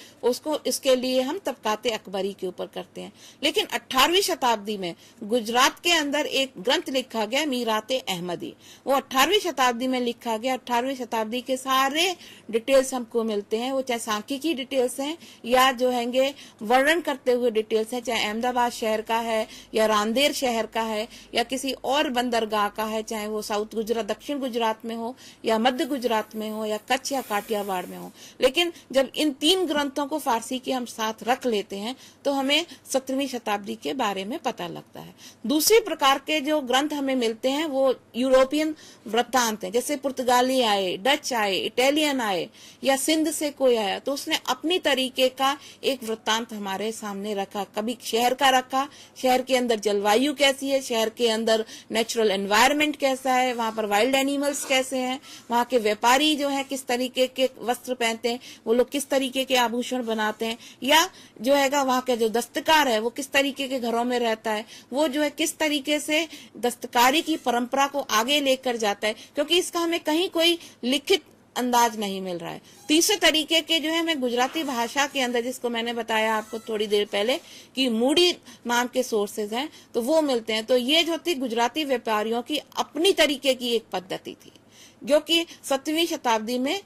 A: इसके लिए हम तबकाते अकबरी के ऊपर करते हैं। लेकिन 18वीं शताब्दी में गुजरात के अंदर एक ग्रंथ लिखा गया, मीराते अहमदी। वो 18वीं शताब्दी में लिखा गया। 18वीं शताब्दी के सारे डिटेल्स हमको मिलते हैं, वो चाहे सांख्यिकी डिटेल्स हैं या जो हैंगे वर्णन करते हुए डिटेल्स हैं, चाहे अहमदाबाद शहर का है या रांदेर शहर का है या किसी और बंदरगाह का है, चाहे वो साउथ गुजरात, दक्षिण गुजरात में हो या मध्य गुजरात में हो या कच्छ या काठियावाड़ में हो। लेकिन जब इन 3 ग्रंथों को फारसी के हम साथ रख लेते हैं तो हमें 17वीं शताब्दी के बारे में पता लगता है। दूसरी प्रकार के जो ग्रंथ हमें मिलते हैं वो यूरोपियन वृत्तांत हैं, जैसे पुर्तगाली आए, डच आए, इटालियन आए या सिंध से कोई आया, तो उसने अपनी तरीके का एक वृत्तांत हमारे सामने रखा। कभी शहर का रखा, शहर के अंदर जलवायु कैसी है, शहर के अंदर नेचुरल एनवायरनमेंट कैसा है, वहां पर वाइल्ड एनिमल्स कैसे हैं, वहां के व्यापारी जो है किस तरीके के वस्त्र पहनते हैं, वो लोग किस तरीके के आभूषण बनाते हैं, या जो है वहां का जो दस्तकार है वो किस तरीके के घरों में रहता है, वो जो है किस तरीके से दस्तकारी की परंपरा को आगे लेकर जाता है, क्योंकि इसका हमें कहीं कोई लिखित अंदाज नहीं मिल रहा है। तीसरे तरीके के जो है हमें गुजराती भाषा के अंदर, जिसको मैंने बताया आपको थोड़ी देर पहले कि मूडी नाम के सोर्सेज हैं, तो वो मिलते हैं। तो ये जो थी गुजराती व्यापारियों की अपनी तरीके की एक पद्धति थी, जो कि 7वीं शताब्दी में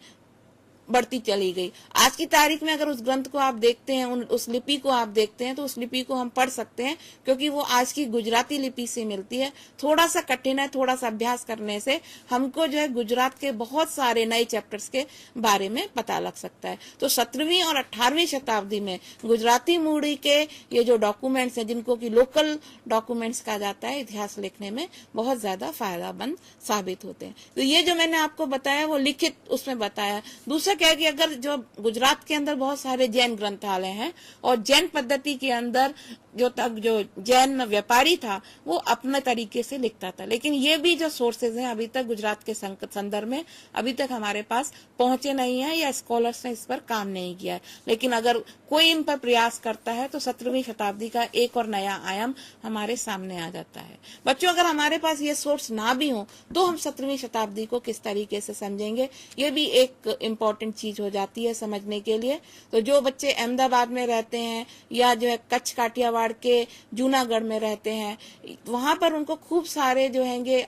A: बढ़ती चली गई। आज की तारीख में अगर उस ग्रंथ को आप देखते हैं, उस लिपि को आप देखते हैं, तो उस लिपि को हम पढ़ सकते हैं, क्योंकि वो आज की गुजराती लिपि से मिलती है। थोड़ा सा कठिन है, थोड़ा सा अभ्यास करने से हमको जो है गुजरात के बहुत सारे नए चैप्टर्स के बारे में पता लग सकता है। तो 17वीं और 18वीं शताब्दी में गुजराती मूडी के ये जो डॉक्यूमेंट्स हैं, जिनको कि लोकल डॉक्यूमेंट्स कहा जाता है, इतिहास लिखने में बहुत ज्यादा फायदेमंद साबित होते हैं। तो ये जो मैंने आपको बताया वो लिखित उसमें बताया। दूसरा क्या है कि अगर जो गुजरात के अंदर बहुत सारे जैन ग्रंथालय हैं और जैन पद्धति के अंदर जो जैन व्यापारी था वो अपने तरीके से लिखता था, लेकिन ये भी जो सोर्सेज हैं अभी तक गुजरात के संदर्भ में अभी तक हमारे पास पहुंचे नहीं है, या स्कॉलर्स ने इस पर काम नहीं किया है। लेकिन अगर कोई इन पर प्रयास करता है तो 17वीं शताब्दी का एक और नया आयाम हमारे सामने आ जाता है। बच्चों, अगर हमारे पास ये सोर्स ना भी हो तो हम 17वीं शताब्दी को किस तरीके से समझेंगे, ये भी एक इम्पोर्टेंट चीज हो जाती है समझने के लिए। तो जो बच्चे अहमदाबाद में रहते हैं या जो है कच्छ काठियावाड़ के जूनागढ़ में रहते हैं, वहां पर उनको खूब सारे जो हैंगे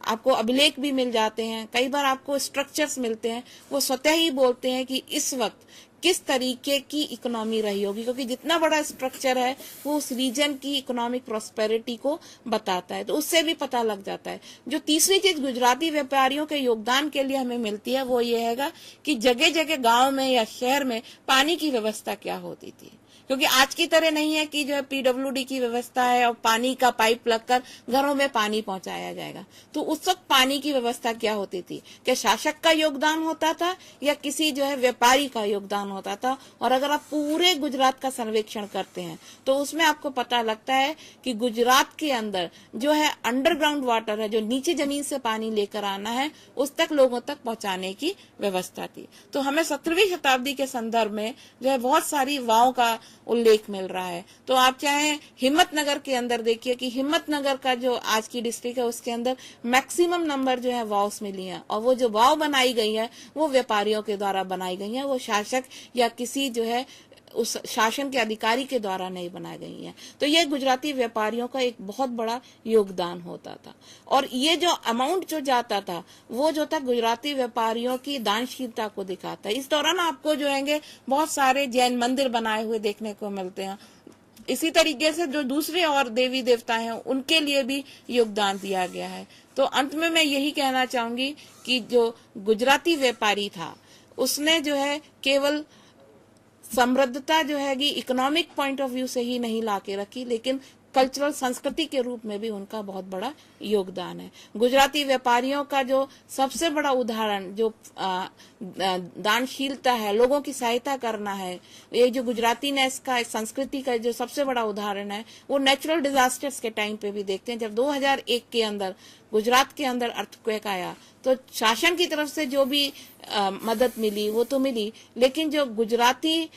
A: आपको अभिलेख भी मिल जाते हैं, कई बार आपको स्ट्रक्चर्स मिलते हैं। वो स्वतः ही बोलते हैं कि इस वक्त किस तरीके की इकोनॉमी रही होगी, क्योंकि जितना बड़ा स्ट्रक्चर है वो उस रीजन की इकोनॉमिक प्रॉस्पेरिटी को बताता है, तो उससे भी पता लग जाता है। जो तीसरी चीज गुजराती व्यापारियों के योगदान के लिए हमें मिलती है वो ये है कि जगह जगह गांव में या शहर में पानी की व्यवस्था क्या होती थी, क्योंकि आज की तरह नहीं है कि जो है पीडब्ल्यूडी की व्यवस्था है और पानी का पाइप लगकर घरों में पानी पहुंचाया जाएगा। तो उस वक्त पानी की व्यवस्था क्या होती थी, क्या शासक का योगदान होता था या किसी जो है व्यापारी का योगदान होता था। और अगर आप पूरे गुजरात का सर्वेक्षण करते हैं तो उसमें आपको पता लगता है कि गुजरात के अंदर जो है अंडरग्राउंड वाटर है, जो नीचे जमीन से पानी लेकर आना है, उस तक लोगों तक पहुंचाने की व्यवस्था थी। तो हमें 17वीं शताब्दी के संदर्भ में जो है बहुत सारी वाव का उल्लेख मिल रहा है। तो आप चाहे हिम्मतनगर के अंदर देखिए कि हिम्मतनगर का जो आज की डिस्ट्रिक्ट है उसके अंदर मैक्सिमम नंबर जो है वाव्स मिली हैं, और वो जो वाव बनाई गई है वो व्यापारियों के द्वारा बनाई गई है, वो शासक या किसी जो है उस शासन के अधिकारी के द्वारा नहीं बनाई गई हैं। तो ये गुजराती व्यापारियों का एक बहुत बड़ा योगदान होता था। और ये जो अमाउंट जो जाता था वो जो था गुजराती व्यापारियों की दानशीलता को दिखाता है। इस दौरान आपको जो है बहुत सारे जैन मंदिर बनाए हुए देखने को मिलते हैं। इसी तरीके से जो दूसरे और देवी देवता हैं उनके लिए भी योगदान दिया गया है। तो अंत में मैं यही कहना चाहूंगी कि जो गुजराती व्यापारी था उसने जो है केवल समृद्धता जो है कि इकोनॉमिक पॉइंट ऑफ व्यू से ही नहीं लाके रखी, लेकिन कल्चरल संस्कृति के रूप में भी उनका बहुत बड़ा योगदान है। गुजराती व्यापारियों का जो सबसे बड़ा उदाहरण जो दानशीलता है, लोगों की सहायता करना है, ये जो गुजराती ने इसका संस्कृति का जो सबसे बड़ा उदाहरण है वो नेचुरल डिजास्टर्स के टाइम पे भी देखते हैं। जब 2001 के अंदर गुजरात के अंदर अर्थक्वेक आया तो शासन की तरफ से जो भी मदद मिली वो तो मिली, लेकिन जो गुजराती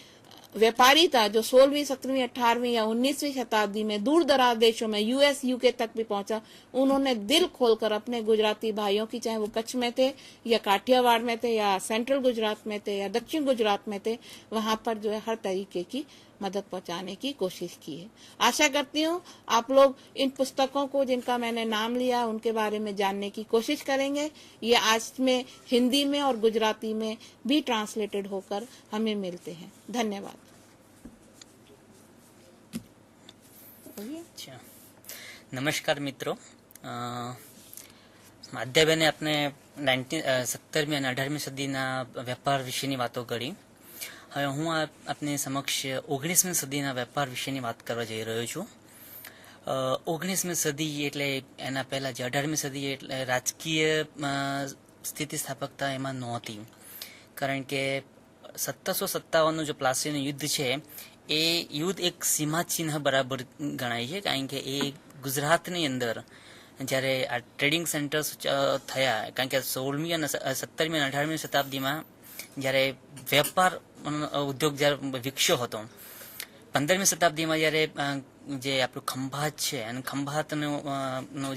A: व्यापारी था जो 16वीं 17वीं 18वीं या 19वीं शताब्दी में दूर दराज देशों में यूएस यूके तक भी पहुंचा, उन्होंने दिल खोलकर अपने गुजराती भाइयों की, चाहे वो कच्छ में थे या काठियावाड़ में थे या सेंट्रल गुजरात में थे या दक्षिण गुजरात में थे, वहां पर जो है हर तरीके की मदद पहुंचाने की कोशिश की है। आशा करती हूँ आप लोग इन पुस्तकों को जिनका मैंने नाम लिया उनके बारे में जानने की कोशिश करेंगे। ये आज में हिंदी में और गुजराती में भी ट्रांसलेटेड होकर हमें मिलते हैं। धन्यवाद।
B: अच्छा, नमस्कार मित्रों, માધ્યાબેને આપણે 17મી અને 18મી સદીના વેપાર વિશેની વાતો કરી. હવે હું આપની સમક્ષ 19મી સદીના વેપાર વિશેની વાત કરવા જઈ રહ્યો છું. 19મી સદી એટલે એના પહેલા જે 18મી સદી એટલે રાજકીય સ્થિતિસ્થાપકતા એમાં નહોતી, કારણ કે 1757નું जो પ્લાસીનું યુદ્ધ છે એ યુદ્ધ એક સીમા ચિહ્ન બરાબર ગણાય છે, કારણ કે એ ગુજરાતની અંદર જ્યારે આ ટ્રેડિંગ સેન્ટર્સ થયા, કારણ કે 16મી અને 17મી અને 18મી શતાબ્દીમાં જ્યારે વેપાર ઉદ્યોગ જ્યારે વિકસ્યો હતો, 15મી શતાબ્દીમાં જ્યારે જે આપણું ખંભાત છે અને ખંભાતનું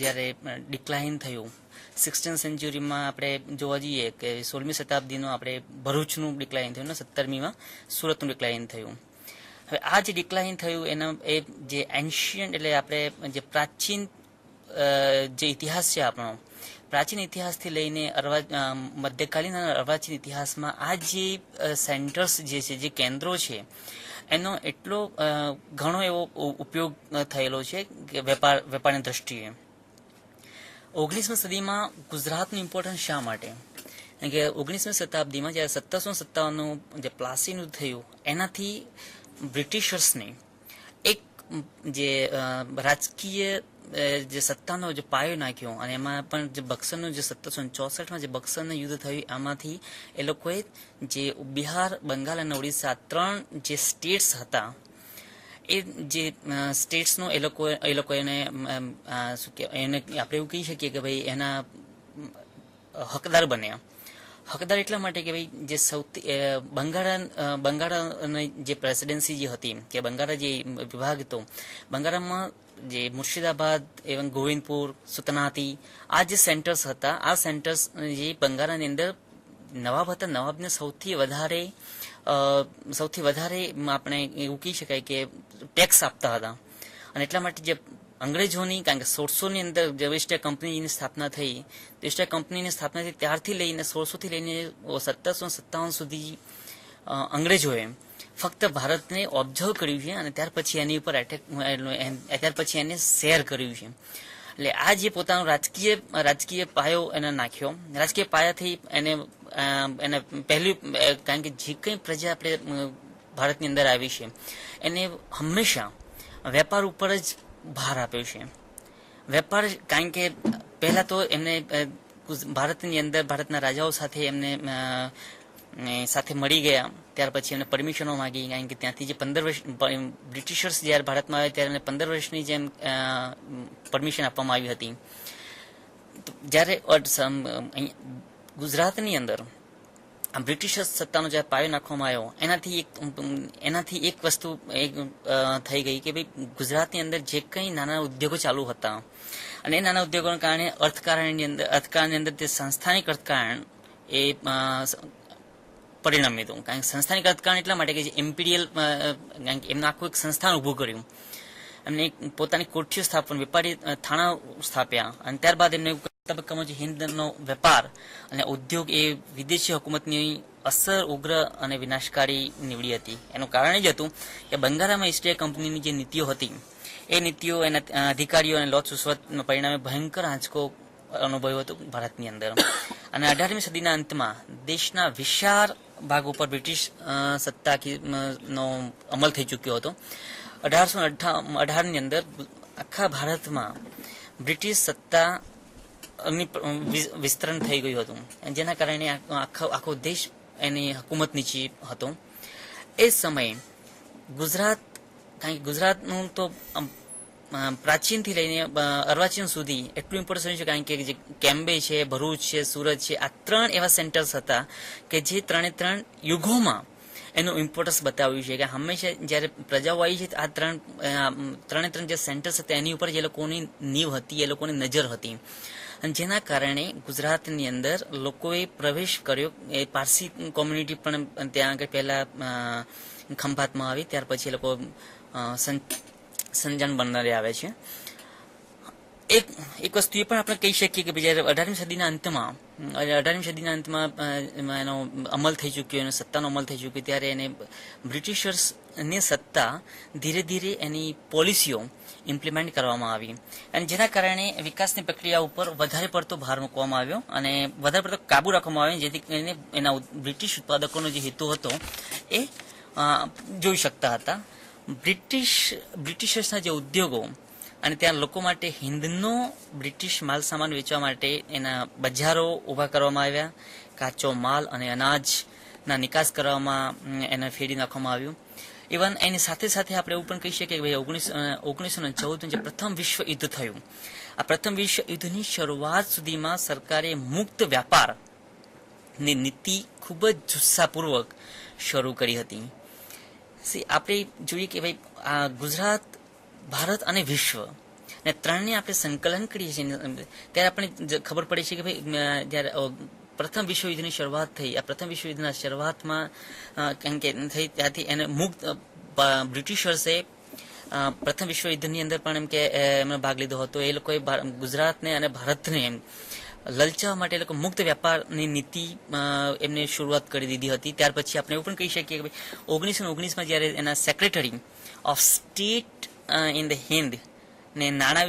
B: જ્યારે ડિક્લાઇન થયું, 16th સેન્ચુરીમાં આપણે જોવા જઈએ કે 16મી શતાબ્દીનું આપણે ભરૂચનું ડિક્લાઇન થયું ને 17મીમાં સુરતનું ડિક્લાઇન થયું. હવે આ જે ડિક્લાઇન થયું એના એ જે એન્શિયન્ટ એટલે આપણે જે પ્રાચીન જે ઇતિહાસ છે આપણો, પ્રાચીન ઇતિહાસથી લઈને મધ્યકાલીન અને અર્વાચીન ઇતિહાસમાં આ જે સેન્ટર્સ જે છે, જે કેન્દ્રો છે, એનો એટલો ઘણો એવો ઉપયોગ થયેલો છે કે વેપારની દ્રષ્ટિએ. 19મી સદીમાં ગુજરાતનું ઇમ્પોર્ટન્સ શા માટે? કારણ કે 19મી શતાબ્દીમાં જ્યારે 1757નું જે પ્લાસીનું યુદ્ધ થયું એનાથી બ્રિટિશર્સને એક જે રાજકીય જે સત્તાનો જે પાયો નાખ્યો અને એમાં પણ જે બક્સરનું જે 1764માં જે બક્સરનું યુદ્ધ થયું એમાંથી એ લોકોએ જે બિહાર, બંગાળ અને ઓડિશા 3 જે સ્ટેટ્સ હતા એ જે સ્ટેટ્સનો એ લોકો એને શું કહેવાય, એને આપણે એવું કહી શકીએ કે ભાઈ એના હકદાર બન્યા. હકદાર એટલા માટે કે ભાઈ જે સૌથી બંગાળાની જે પ્રેસિડેન્સી જે હતી કે બંગાળા જે વિભાગ હતો, બંગાળામાં જે મુર્શિદાબાદ એવં ગોવિંદપુર, સુતનાતી આ જે સેન્ટર્સ હતા, આ સેન્ટર્સ જે બંગાળાની અંદર નવાબ હતા, નવાબને સૌથી વધારે આપણે એવું કહી શકાય કે ટેક્સ આપતા હતા. અને એટલા માટે જે અંગ્રેજોની, કારણ કે 1600ની અંદર જે વેસ્ટ ઇન્ડિયા કંપનીની સ્થાપના થઈ, વેસ્ટ ઇન્ડિયા કંપનીની સ્થાપના થઈ ત્યારથી લઈને 1600થી લઈને 1757 સુધી અંગ્રેજોએ ફક્ત ભારતને ઓબ્ઝર્વ કર્યું છે અને ત્યાર પછી એની ઉપર ત્યાર પછી એને શેર કર્યું છે. એટલે આ જે પોતાનો રાજકીય પાયો એને નાખ્યો, રાજકીય પાયાથી એને પહેલું, કારણ કે જે કંઈ પ્રજા આપણે ભારતની અંદર આવી છે એને હંમેશા વેપાર ઉપર જ ભાર આપ્યો છે. વેપાર, કારણ કે પહેલા તો એમને ભારતની અંદર ભારતના રાજાઓ સાથે એમને સાથે મળી ગયા, ત્યાર પછી એમને પરમિશનો માંગી, કારણ કે ત્યાંથી જે 15 વર્ષ બ્રિટિશર્સ જ્યારે ભારતમાં આવ્યા ત્યારે 15 વર્ષની જેમ પરમિશન આપવામાં આવી હતી. જ્યારે ગુજરાતની અંદર બ્રિટિશર્સ સત્તાનો જ્યારે પાયો નાખવામાં આવ્યો એનાથી એક વસ્તુ થઈ ગઈ કે ભાઈ ગુજરાતની અંદર જે કંઈ નાના ઉદ્યોગો ચાલુ હતા અને એ નાના ઉદ્યોગોના કારણે અર્થકારણની અંદર જે સંસ્થાનિક અર્થકારણ એ પરિણમ્યું હતું. કારણ કે સંસ્થાની કદકારણ એટલા માટે કે જે ઇમ્પિરિયલ કારણ કે એમનું આખું એક સંસ્થાન ઊભું કર્યું, એમને પોતાની કોઠીઓ સ્થાપન, વેપારી થાણા સ્થાપ્યા, અને ત્યારબાદ એમને તબક્કામાં જે હિન્દનો વેપાર અને ઉદ્યોગ એ વિદેશી હુકુમતની અસર ઉગ્ર અને વિનાશકારી નીવડી હતી. એનું કારણ જ હતું કે બંગાળામાં ઈસ્ટ ઇન્ડિયા કંપનીની જે નીતિઓ હતી એ નીતિઓ એના અધિકારીઓ અને લોટ સુસવતના પરિણામે ભયંકર આંચકો અનુભવ્યો હતો ભારતની અંદર. અને 18મી સદીના અંતમાં દેશના વિશાળ ભાગ ઉપર બ્રિટિશ સત્તાનો અમલ થઈ ચૂક્યો હતો. 1818ની અંદર આખા ભારતમાં બ્રિટિશ સત્તા વિસ્તરણ થઈ ગયું હતું, જેના કારણે આખો દેશ એની હુકુમત નીચે હતો. એ સમયે ગુજરાત, કારણ કે ગુજરાતનું તો પ્રાચીનથી લઈને અર્વાચીન સુધી એટલું ઇમ્પોર્ટન્સ છે, કારણ કે જે કેમ્બે છે, ભરૂચ છે, સુરત છે, આ 3 એવા સેન્ટર્સ હતા કે જે 3 યુગોમાં એનું ઇમ્પોર્ટન્સ બતાવ્યું છે કે હંમેશા જ્યારે પ્રજાઓ આવી છે આ 3 જે સેન્ટર્સ હતા એની ઉપર જે લોકોની નીવ હતી, એ લોકોની નજર હતી, અને જેના કારણે ગુજરાતની અંદર લોકોએ પ્રવેશ કર્યો. એ પારસી કોમ્યુનિટી પણ ત્યાં આગળ પહેલા ખંભાતમાં આવી, ત્યાર પછી એ લોકો સંજાણ બનનારે આવે છે. એક વસ્તુ એ પણ આપણે કહી શકીએ કે જ્યારે 18મી સદીના અંતમાં એનો અમલ થઈ ચૂક્યો, એનો સત્તાનો અમલ થઈ ચૂક્યો, ત્યારે એને બ્રિટિશર્સની સત્તા ધીરે ધીરે એની પોલિસીઓ ઇમ્પ્લિમેન્ટ કરવામાં આવી, અને જેના કારણે વિકાસની પ્રક્રિયા ઉપર વધારે પડતો ભાર મૂકવામાં આવ્યો અને વધારે પડતો કાબુ રાખવામાં આવ્યો, જેથી કરીને એના બ્રિટિશ ઉત્પાદકોનો જે હેતુ હતો એ જોઈ શકતા હતા. બ્રિટિશર્સના જે ઉદ્યોગો અને ત્યાં લોકો માટે હિન્દનો બ્રિટિશ માલ સામાન વેચવા માટે એના બજારો ઊભા કરવામાં આવ્યા. કાચો માલ અને અનાજના નિકાસ કરવામાં એને ફેરી નાખવામાં આવ્યું. ઇવન એની સાથે સાથે આપણે એવું પણ કહી શકીએ કે ભાઈ 1914 જે પ્રથમ વિશ્વ યુદ્ધ થયું, આ પ્રથમ વિશ્વ યુદ્ધની શરૂઆત સુધીમાં સરકારે મુક્ત વ્યાપારની નીતિ ખૂબ જ જુસ્સાપૂર્વક શરૂ કરી હતી. આપણે જોઈએ કે ભાઈ આ ગુજરાત, ભારત અને વિશ્વ ને ત્રણને આપણે સંકલન કરીએ છીએ ત્યારે આપણે ખબર પડે છે કે ભાઈ જ્યારે પ્રથમ વિશ્વયુદ્ધની શરૂઆત થઈ, આ પ્રથમ વિશ્વયુદ્ધના શરૂઆતમાં કેમ કે થઈ ત્યાંથી એને મુક્ત બ્રિટિશર્સે પ્રથમ વિશ્વયુદ્ધની અંદર પણ એમ કે એમનો ભાગ લીધો હતો. એ લોકોએ ગુજરાતને અને ભારતને એમ લલચાવવા માટે એ લોકો મુક્ત વ્યાપારની નીતિ એમને શરૂઆત કરી દીધી હતી. ત્યાર પછી આપણે એવું પણ કહી શકીએ કે ભાઈ 1919માં જ્યારે એના secretary of state in the Hind ને નાણાં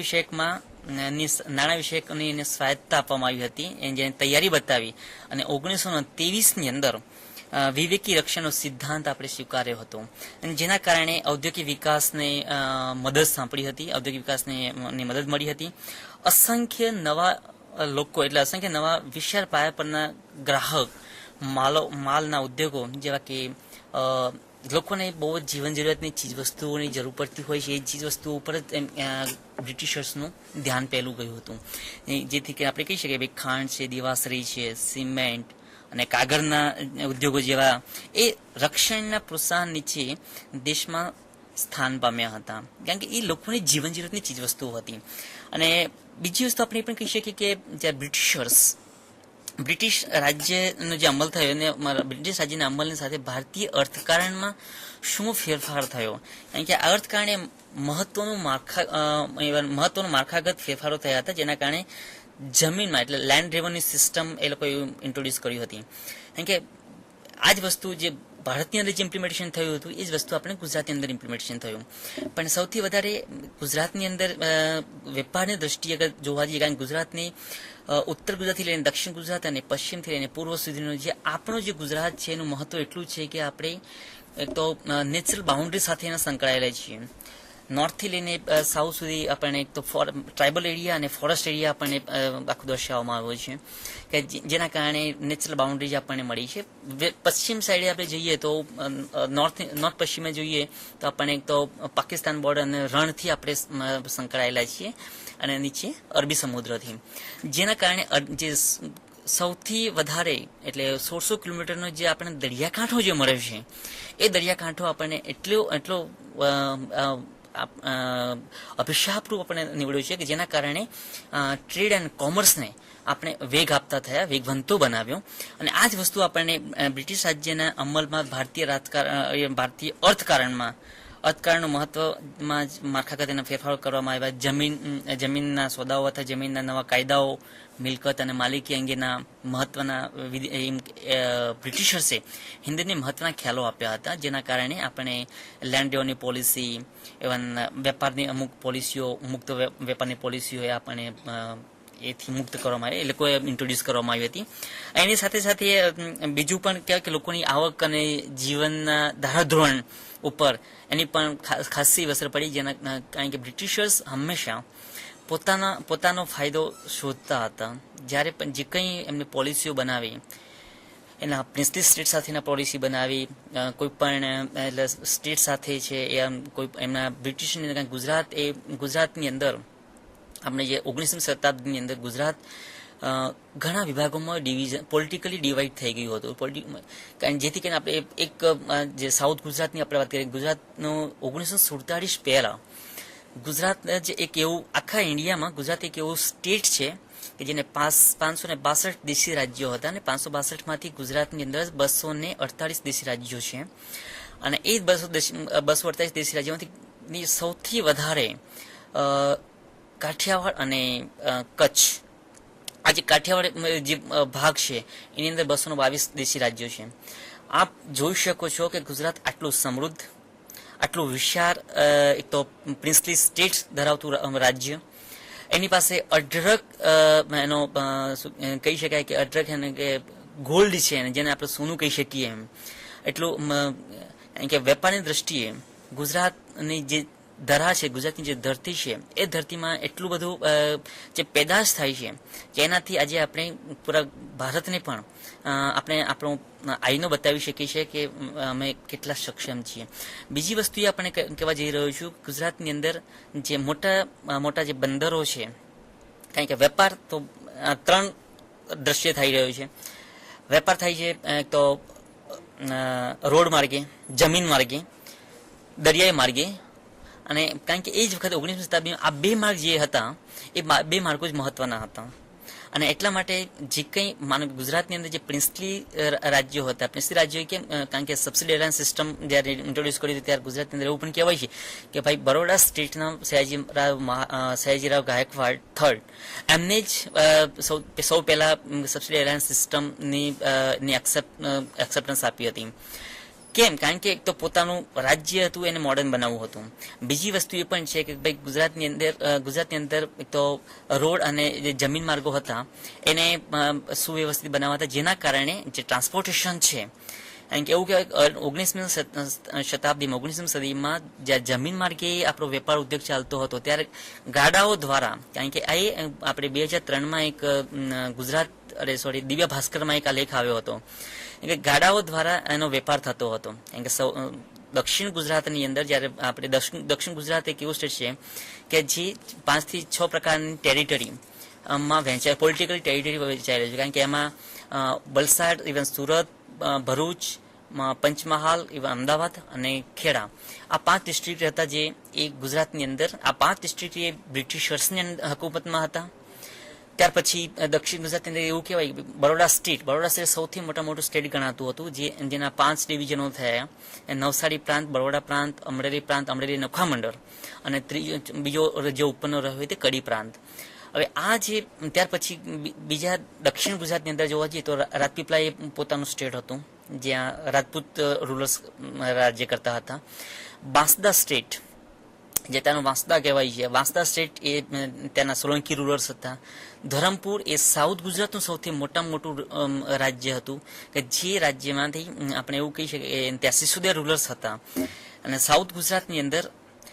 B: વિષયકની એને સ્વાયત્તા આપવામાં આવી હતી, જેની તૈયારી બતાવી, અને 1923ની અંદર વિવેકી રક્ષણનો સિદ્ધાંત આપણે સ્વીકાર્યો હતો, અને જેના કારણે ઔદ્યોગિક વિકાસને મદદ સાંપડી હતી, ઔદ્યોગિક વિકાસને મદદ મળી હતી. અસંખ્ય નવા લોકો, એટલે અસંખ્ય નવા વિશાળ પાયા પરના ગ્રાહક, માલના ઉદ્યોગો, જેવા કે લોકોને બહુ જ જીવન જરૂરિયાતની ચીજ વસ્તુઓની જરૂર પડતી હોય છે, એ ચીજ વસ્તુઓ ઉપર જ બ્રિટિશર્સનું ધ્યાન પહેલું ગયું હતું, જેથી કે આપણે કહી શકીએ ભાઈ ખાંડ છે, દિવાસળી છે, સિમેન્ટ અને કાગળના ઉદ્યોગો જેવા એ રક્ષણના પ્રોત્સાહન નીચે દેશમાં સ્થાન પામ્યા હતા, કારણ કે એ લોકોની જીવન જરૂરિયાતની ચીજ વસ્તુઓ હતી. અને બીજી વસ્તુ આપણે એ પણ કહી શકીએ કે જ્યાં બ્રિટિશ રાજ્યનો જે અમલ થયો અને બ્રિટિશ રાજ્યના અમલની સાથે ભારતીય અર્થકારણમાં શું ફેરફાર થયો, કારણ કે આ અર્થકારણે મહત્વનું માળખાગત ફેરફારો થયા હતા, જેના કારણે જમીનમાં એટલે લેન્ડ રેવન્યુ સિસ્ટમ એ લોકોએ ઇન્ટ્રોડ્યુસ કરી હતી. કારણ કે આ જ વસ્તુ જે ભારતની અંદર જે ઇમ્પ્લિમેન્ટેશન થયું હતું એ જ વસ્તુ આપણે ગુજરાતની અંદર ઇમ્પ્લિમેન્ટેશન થયું. પણ સૌથી વધારે ગુજરાતની અંદર વેપારની દ્રષ્ટિએ અગર જોવા જઈએ, કારણ કે ગુજરાતની ઉત્તર ગુજરાતથી લઈને દક્ષિણ ગુજરાત અને પશ્ચિમથી લઈને પૂર્વ સુધીનો જે આપણો જે ગુજરાત છે એનું મહત્વ એટલું છે કે આપણે એક તો નેચરલ બાઉન્ડ્રી સાથે એના સંકળાયેલા છીએ. નોર્થથી લઈને સાઉથ સુધી આપણને એક તો ટ્રાઇબલ એરિયા અને ફોરેસ્ટ એરિયા આપણને આખું દર્શાવવામાં આવ્યો છે કે જેના કારણે નેચરલ બાઉન્ડ્રીઝ આપણને મળી છે. પશ્ચિમ સાઈડે આપણે જઈએ તો નોર્થ પશ્ચિમે જોઈએ તો આપણને એક તો પાકિસ્તાન બોર્ડર અને રણથી આપણે સંકળાયેલા છીએ અને નીચે અરબી સમુદ્રથી, જેના કારણે જે સૌથી વધારે એટલે 1600 કિલોમીટરનો જે આપણને દરિયાકાંઠો જે મળે છે એ દરિયાકાંઠો આપણને એટલો અભિશાપરૂપ આપણે નીવડ્યું છે કે જેના કારણે ટ્રેડ એન્ડ કોમર્સને આપણે વેગ આપતા થયા, વેગવંતો બનાવ્યો. અને આ જ વસ્તુ આપણને બ્રિટિશ રાજ્યના અમલમાં ભારતીય અર્થકારણનું મહત્વમાં માળખાગત એના ફેરફારો કરવામાં આવ્યા. જમીનના સોદાઓ અથવા જમીનના નવા કાયદાઓ, મિલકત અને માલિકી અંગેના મહત્વના બ્રિટિશર્સે હિન્દને મહત્વના ખ્યાલો આપ્યા હતા, જેના કારણે આપણે લેન્ડ ડેવની પોલિસી, એવન વેપારની અમુક પોલિસીઓ, મુક્ત વેપારની પોલિસીઓ એ આપણે એથી મુક્ત કરવામાં આવી, એ લોકોએ ઇન્ટ્રોડ્યુસ કરવામાં આવી હતી. એની સાથે સાથે બીજું પણ કહેવાય કે લોકોની આવક અને જીવનના ધારાધોરણ ઉપર એની પણ ખાસી અસર પડી, જેના કારણ કે બ્રિટિશર્સ હંમેશા પોતાનો ફાયદો શોધતા હતા. જ્યારે પણ જે કંઈ એમની પોલિસીઓ બનાવી, એના પ્રિન્સલી સ્ટેટ સાથેના પોલિસી બનાવી, કોઈ પણ એટલે સ્ટેટ સાથે છે કોઈ એમના બ્રિટિશની ગુજરાતની અંદર આપણે જે 19મી શતાબ્દીની અંદર ગુજરાત ઘણા વિભાગોમાં પોલિટિકલી ડિવાઈડ થઈ ગયું હતું. કારણ જેથી કરીને આપણે એક જે સાઉથ ગુજરાતની આપણે વાત કરીએ, ગુજરાતનો 1947 પહેલા ગુજરાત જે એક એવું આખા ઇન્ડિયામાં ગુજરાત એક એવું સ્ટેટ છે કે જેને 562 દેશી રાજ્યો હતા, અને 562માંથી ગુજરાતની અંદર 248 દેશી રાજ્યો છે. અને એ 248 દેશી રાજ્યોમાંથી સૌથી વધારે કાઠિયાવાડ અને કચ્છ, આ જે કાઠિયાવાડ જે ભાગ છે એની અંદર 222 દેશી રાજ્યો છે. આપ જોઈ શકો છો કે ગુજરાત આટલું સમૃદ્ધ, આટલું વિશાળ એક તો પ્રિન્સલી સ્ટેટ ધરાવતું રાજ્ય, એની પાસે અઢળક એનો કહી શકાય કે અઢળક એને કે ગોલ્ડ છે, જેને આપણે સોનું કહી શકીએ એમ, એટલું કે વેપારની દ્રષ્ટિએ ગુજરાતની જે ધરા છે, ગુજરાતની જે ધરતી છે, એ ધરતીમાં એટલું બધું જે પેદાશ થાય છે કે એનાથી આજે આપણે પૂરા ભારતને પણ આપણે આપણો આઈનો બતાવી શકીએ છીએ કે અમે કેટલા સક્ષમ છીએ. બીજી વસ્તુ એ આપણે કહેવા જઈ રહ્યો છું, ગુજરાતની અંદર જે મોટા જે બંદરો છે, કારણ કે વેપાર તો 3 દ્રશ્ય થઈ રહ્યો છે. વેપાર થાય છે તો રોડ માર્ગે, જમીન માર્ગે, દરિયાઈ માર્ગે, અને કારણ કે એ જ વખતે 19મી શતાબ્દીમાં આ 2 માર્ગ જે હતા એ 2 માર્ગો જ મહત્વના હતા. અને એટલા માટે જે કંઈ માનો ગુજરાતની અંદર જે પ્રિન્સલી રાજ્યો હતા, પ્રિન્સલી રાજ્યો કેમ, કારણ કે સબસિડી સિસ્ટમ જ્યારે ઇન્ટ્રોડ્યુસ કરી હતી ત્યારે ગુજરાતની અંદર એવું પણ કહેવાય છે કે ભાઈ બરોડા સ્ટેટના સયાજીરાવ ગાયકવાડ થર્ડ એમને જ સૌ પહેલા સબસિડી એલાયન્સ સિસ્ટમની એક્સેપ્ટન્સ આપી હતી. કેમ? કારણ કે એક તો પોતાનું રાજ્ય હતું એને મોડર્ન બનાવવું હતું. બીજી વસ્તુ એ પણ છે કે ભાઈ ગુજરાતની અંદર એક તો રોડ અને જે જમીન માર્ગો હતા એને સુવ્યવસ્થિત બનાવવા હતા, જેના કારણે જે ટ્રાન્સપોર્ટેશન છે, કારણ કે એવું કહેવાય 19મી સદીમાં જ્યાં જમીન માર્ગે આપણો વેપાર ઉદ્યોગ ચાલતો હતો ત્યારે ગાડાઓ દ્વારા, કારણ કે આ આપણે 2003માં એક દિવ્ય ભાસ્કરમાં એક આ લેખ આવ્યો હતો કે ગાડાઓ દ્વારા એનો વેપાર થતો હતો. કારણ કે દક્ષિણ ગુજરાતની અંદર જ્યારે આપણે દક્ષિણ ગુજરાત એક એવું સ્ટેટ છે કે જે 5 થી 6 પ્રકારની ટેરિટરીમાં વહેંચાય, પોલિટિકલ ટેરિટરી વહેંચાઈ રહ્યું છે. કારણ કે એમાં વલસાડ, ઇવન સુરત, ભરૂચ, પંચમહાલ, ઇવન અમદાવાદ અને ખેડા, આ 5 ડિસ્ટ્રિક્ટ હતા જે એ ગુજરાતની અંદર. આ 5 ડિસ્ટ્રિક્ટ એ બ્રિટિશર્સની હકુમતમાં હતા. ત્યાર પછી દક્ષિણ ગુજરાતની અંદર એવું કહેવાય બરોડા સ્ટેટ સૌથી મોટું સ્ટેટ ગણાતું હતું, જેના 5 ડિવિઝનો થયા: નવસારી પ્રાંત, બરોડા પ્રાંત, અમરેલી નૌખામંડળ, અને બીજો જે ઉપરનો રહ્યો તે કડી પ્રાંત. હવે આ જે ત્યાર પછી બીજા દક્ષિણ ગુજરાતની અંદર જોવા જઈએ તો રાજપીપળા એ પોતાનું સ્ટેટ હતું, જ્યાં રાજપૂત રૂલર્સ રાજ્ય કરતા હતા. વાંસદા સ્ટેટ, જે ત્યાંનું વાંસદા કહેવાય છે, વાંસદા સ્ટેટ એ ત્યાંના સોલંકી રૂલર્સ હતા. ધરમપુર એ સાઉથ ગુજરાતનું સૌથી મોટું રાજ્ય હતું કે જે રાજ્યમાંથી આપણે એવું કહી શકીએ ત્યાં સિસોદિયા રૂલર્સ હતા. અને સાઉથ ગુજરાતની અંદર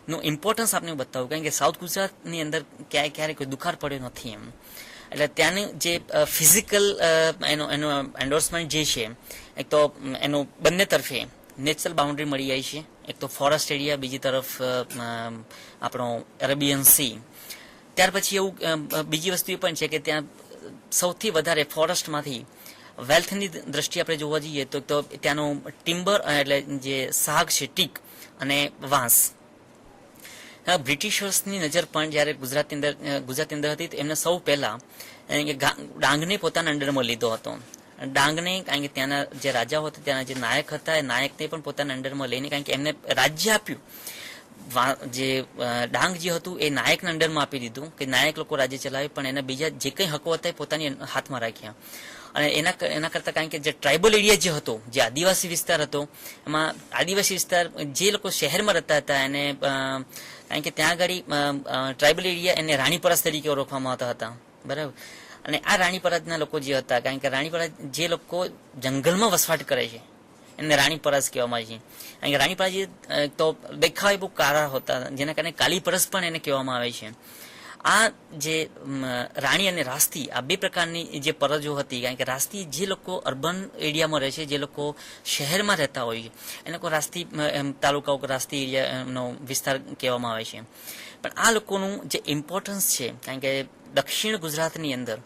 B: નું ઇમ્પોર્ટન્સ આપણે બતાવું, કારણ કે સાઉથ ગુજરાતની અંદર ક્યારેય કોઈ દુકાળ પડ્યો નથી એમ. એટલે ત્યાંની જે ફિઝિકલ એનો એન્ડોર્સમેન્ટ જે છે, એક તો એનું બંને તરફે નેચરલ બાઉન્ડ્રી મળી જાય છે. એક તો ફોરેસ્ટ એરિયા, બીજી તરફ આપણો અરેબિયન સી. ત્યાર પછી એવું બીજી વસ્તુ એ પણ છે કે ત્યાં સૌથી વધારે ફોરેસ્ટમાંથી વેલ્થની દ્રષ્ટિએ આપણે જોવા જઈએ તો ત્યાંનું ટિમ્બર એટલે જે શાક છે, ટીક અને વાંસ, બ્રિટિશર્સની નજર પણ જ્યારે ગુજરાતની અંદર હતી તો એમને સૌ પહેલા ડાંગને પોતાના અંડરમાં લીધો હતો. ડાંગને કારણ કે ત્યાંના જે રાજાઓ હતા, ત્યાંના જે નાયક હતા, એ નાયકને પણ પોતાના અંડરમાં લઈને, કારણ કે એમને રાજ્ય આપ્યું, જે ડાંગ જે હતું એ નાયકના અંડરમાં આપી દીધું કે નાયક લોકો રાજ્ય ચલાવે, પણ એના બીજા જે કંઈ હકો હતા એ પોતાની હાથમાં રાખ્યા. અને એના કરતા કારણ કે જે ટ્રાઇબલ એરિયા જે હતો, જે આદિવાસી વિસ્તાર હતો, એમાં આદિવાસી વિસ્તાર જે લોકો શહેરમાં રહેતા હતા એને કારણ કે ત્યાં આગળ ટ્રાઇબલ એરિયા એને રાણીપરસ તરીકે ઓળખવામાં આવતા હતા, બરાબર. અને આ રાણીપરાજના લોકો જે હતા, કારણ કે રાણીપરાજ જે લોકો જંગલમાં વસવાટ કરે છે એને રાણીપરાજ કહેવામાં આવે છે. કારણ કે રાણીપરાજ તો દેખાવે બહુ કાળા હતા, જેના કારણે કાલીપરસ પણ એને કહેવામાં આવે છે. આ જે રાણી અને રાસ્તી, આ બે પ્રકારની જે પરજો હતી. કારણ કે રાસ્તી જે લોકો અર્બન એરિયામાં રહે છે, જે લોકો શહેરમાં રહેતા હોય છે, એ લોકો રાસ્તી તાલુકાઓ રાસ્તી એરિયાનો વિસ્તાર કહેવામાં આવે છે. પણ આ લોકોનું જે ઇમ્પોર્ટન્સ છે, કારણ કે દક્ષિણ ગુજરાતની અંદર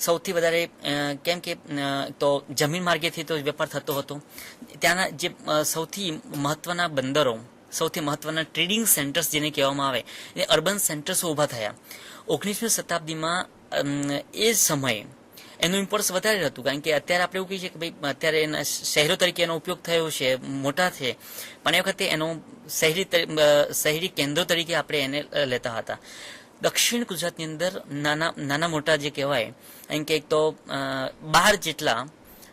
B: સૌથી વધારે કેમ કે તો જમીન માર્ગેથી તો વેપાર થતો હતો. ત્યાંના જે સૌથી મહત્વના બંદરો, સૌથી મહત્વના ટ્રેડિંગ સેન્ટર્સ જેને કહેવામાં આવે, એ અર્બન સેન્ટર્સ ઊભા થયા 19મી શતાબ્દીમાં. એ સમયે એનું ઇમ્પોર્ટન્સ વધારે હતું, કારણ કે અત્યારે આપણે એવું કહીએ છીએ કે ભાઈ અત્યારે એના શહેરો તરીકે એનો ઉપયોગ થયો છે, મોટા છે, પણ એ વખતે એનો શહેરી કેન્દ્રો તરીકે આપણે એને લેતા હતા. દક્ષિણ ગુજરાતની અંદર નાના મોટા જે કહેવાય, કારણ કે એક તો 12 જેટલા,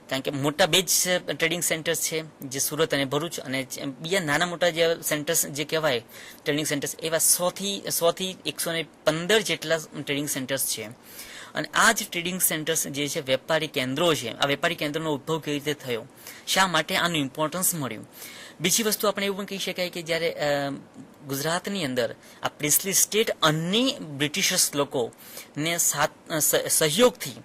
B: કારણ કે મોટા બે જ ટ્રેડિંગ સેન્ટર્સ છે, જે સુરત અને ભરૂચ, અને બીજા નાના મોટા જે સેન્ટર્સ જે કહેવાય ટ્રેડિંગ સેન્ટર્સ, એવા 100 થી 115 જેટલા ટ્રેડિંગ સેન્ટર્સ છે. અને આ જ ટ્રેડિંગ સેન્ટર્સ જે છે વેપારી કેન્દ્રો છે. આ વેપારી કેન્દ્રોનો ઉદ્ભવ કેવી રીતે થયો, શા માટે આનું ઇમ્પોર્ટન્સ મળ્યું. બીજી વસ્તુ આપણે એવું પણ કહી શકાય કે જ્યારે ગુજરાતની અંદર આ પ્રિન્સલી સ્ટેટ અને બ્રિટિશર્સ લોકોને સહયોગથી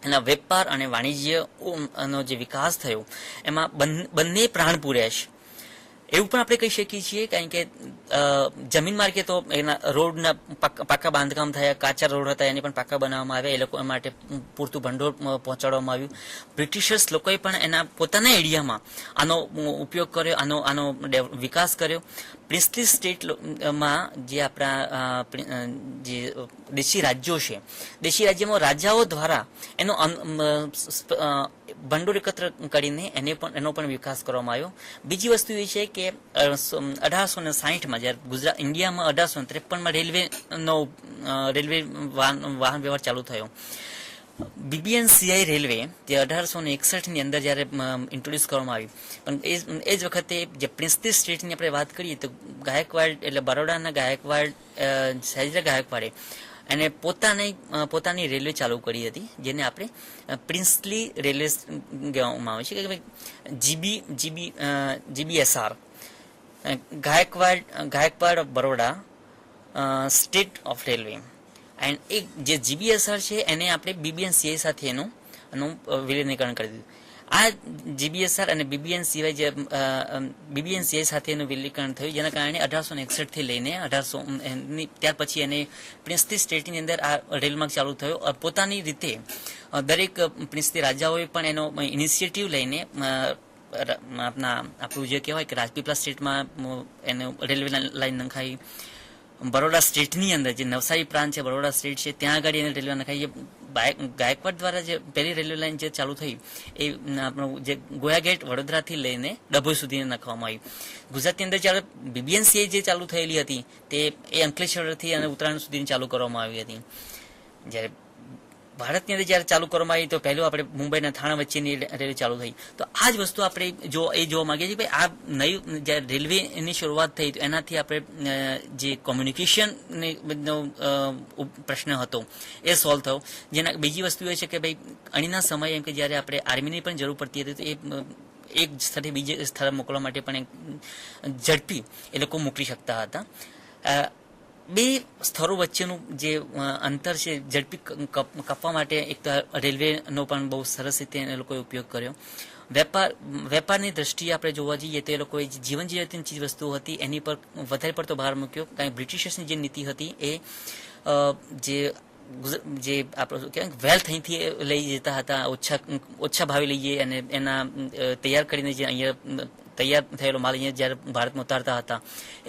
B: એના વેપાર અને વાણિજ્યનો જે વિકાસ થયો, એમાં બંને પ્રાણ પૂર્યા છે એવું પણ આપણે કહી શકીએ છીએ. કારણ કે જમીન માર્ગે તો એના રોડના પાકા બાંધકામ થયા, કાચા રોડ હતા એને પણ પાકા બનાવવામાં આવ્યા, એ લોકો માટે પૂરતું ભંડોળ પહોંચાડવામાં આવ્યું. બ્રિટિશર્સ લોકોએ પણ એના પોતાના એરિયામાં આનો ઉપયોગ કર્યો, આનો વિકાસ કર્યો. પ્રિન્સલી સ્ટેટમાં જે આપણા જે દેશી રાજ્યો છે, દેશી રાજ્યમાં રાજાઓ દ્વારા એનો ભંડોળ એકત્ર કરીને એનો પણ વિકાસ કરવામાં આવ્યો. બીજી વસ્તુ એ છે કે 1860માં જ્યારે ઇન્ડિયામાં 1853માં રેલવે વાહન વ્યવહાર ચાલુ થયો. BBNCI રેલવે જે 1861ની અંદર જ્યારે ઇન્ટ્રોડ્યુસ કરવામાં આવી, પણ એ જ વખતે જે પ્રિન્સલી સ્ટેટની આપણે વાત કરીએ તો ગાયકવાડ, એટલે બરોડાના ગાયકવાડ, સયાજીરાવ ગાયકવાડે એને પોતાની રેલવે ચાલુ કરી હતી, જેને આપણે પ્રિન્સલી રેલવે કહેવામાં આવે છે કે ભાઈ GBSR, Gaekwad of Baroda state of railway. And એક જે GBSR છે એને આપણે BBNCI સાથે એનું વિલીનીકરણ કરી દીધું. આ GBSR અને BBNCI સાથે એનું વિલીનીકરણ થયું, જેના કારણે 1861 થી લઈને 1800 ત્યાર પછી એને પ્રિન્સલી સ્ટેટની અંદર આ રેલમાર્ગ ચાલુ થયો. પોતાની રીતે દરેક પ્રિન્સલી રાજાઓએ પણ એનો ઇનિશિયેટિવ લઈને આપણું જે કહેવાય કે રાજપીપળા સ્ટેટમાં એને રેલવે લાઈન નંખાઈ. બરોડા સ્ટેટની અંદર જે નવસારી પ્રાંત છે, બરોડા સ્ટેટ છે, ત્યાં આગળ એને રેલવે નખાઈ. ગાયકવાડ દ્વારા જે પહેલી રેલવે લાઈન જે ચાલુ થઈ એ આપણું જે ગોયા ગેટ વડોદરાથી લઈને ડભોઈ સુધી નખાવવામાં આવી. ગુજરાતની અંદર જ્યારે BBNCI જે ચાલુ થયેલી હતી તે અંકલેશ્વરથી અને ઉત્તરાયણ સુધી ચાલુ કરવામાં આવી હતી. જ્યારે ભારતની અંદર જ્યારે ચાલુ કરવામાં આવી તો પહેલું આપણે મુંબઈના થાણા વચ્ચેની રેલવે ચાલુ થઈ. તો આ જ વસ્તુ આપણે જોવા માંગીએ છીએ. ભાઈ આ નવી જ્યારે રેલવેની શરૂઆત થઈ તો એનાથી આપણે જે કોમ્યુનિકેશનનો પ્રશ્ન હતો એ સોલ્વ થયો. જેના બીજી વસ્તુ એ છે કે ભાઈ અણીના સમયે એમ કે જ્યારે આપણે આર્મીની પણ જરૂર પડતી હતી તો એ એક સ્થળે બીજે સ્થળે મોકલવા માટે પણ ઝડપી એ લોકો મોકલી શકતા હતા. બે સ્થળો વચ્ચેનું જે અંતર છે ઝડપી કાપવા માટે એક તો રેલવેનો પણ બહુ સરસ રીતે એ લોકોએ ઉપયોગ કર્યો. વેપારની દ્રષ્ટિએ આપણે જોવા જઈએ તો એ લોકોએ જીવન જીવતી ચીજ વસ્તુઓ હતી એની પર વધારે પડતો ભાર મૂક્યો. કારણ કે બ્રિટિશર્સની જે નીતિ હતી એ જે આપણે કહેવાય વેલ્થ અહીંથી લઈ જતા હતા, ઓછા ભાવે લઈએ અને એના તૈયાર કરીને જે અહીંયા તૈયાર થયેલો માલ અહીંયા જ્યારે ભારતમાં ઉતારતા હતા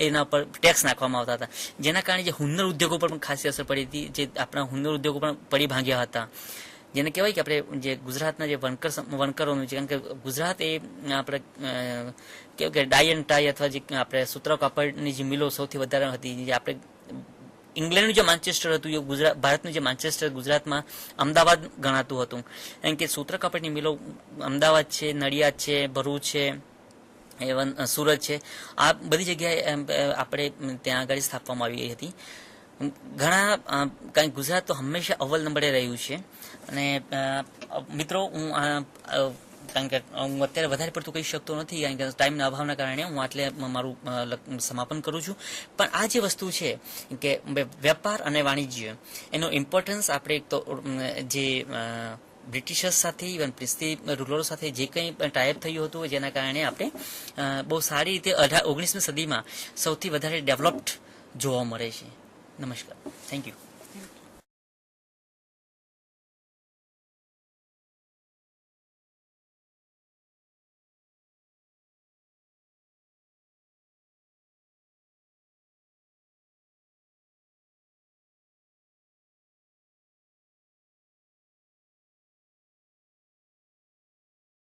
B: એના પર ટેક્સ નાખવામાં આવતા હતા, જેના કારણે જે હુન્નર ઉદ્યોગો પર પણ ખાસી અસર પડી હતી, જે આપણા હુન્નર ઉદ્યોગો પણ પડી ભાંગ્યા હતા. જેને કહેવાય કે આપણે જે ગુજરાતના જે વણકરોનું છે, કારણ કે ગુજરાત એ આપણે કેવું કે ડાય એન્ડ ટાઈ અથવા જે આપણે સૂત્ર કાપડની જે મિલો સૌથી વધારે હતી, જે આપણે ઇંગ્લેન્ડનું જે માન્ચેસ્ટર હતું એ ભારતનું જે માન્ચેસ્ટર ગુજરાતમાં અમદાવાદ ગણાતું હતું, કારણ કે સૂત્ર કાપડની મિલો અમદાવાદ છે, નડિયાદ છે, ભરૂચ છે, એવન સુરત છે, આ બધી જગ્યાએ આપણે ત્યાં આગળ સ્થાપવામાં આવી હતી. ઘણા કારણ ગુજરાત તો હંમેશા અવ્વલ નંબરે રહ્યું છે. અને મિત્રો હું કારણ કે હું અત્યારે વધારે પડતું કહી શકતો નથી, કારણ કે ટાઈમના અભાવના કારણે હું આટલે મારું સમાપન કરું છું. પણ આ જે વસ્તુ છે કે વેપાર અને વાણિજ્ય એનો ઇમ્પોર્ટન્સ આપણે એક તો જે બ્રિટિશર્સ સાથે ઇવન પ્રિસ્તી રૂલરો સાથે જે કંઈ ટાઈપ થયું હતું, જેના કારણે આપણે બહુ સારી રીતે 19મી સદીમાં સૌથી વધારે ડેવલપ્ડ જોવા મળે છે. નમસ્કાર, થેન્ક યુ.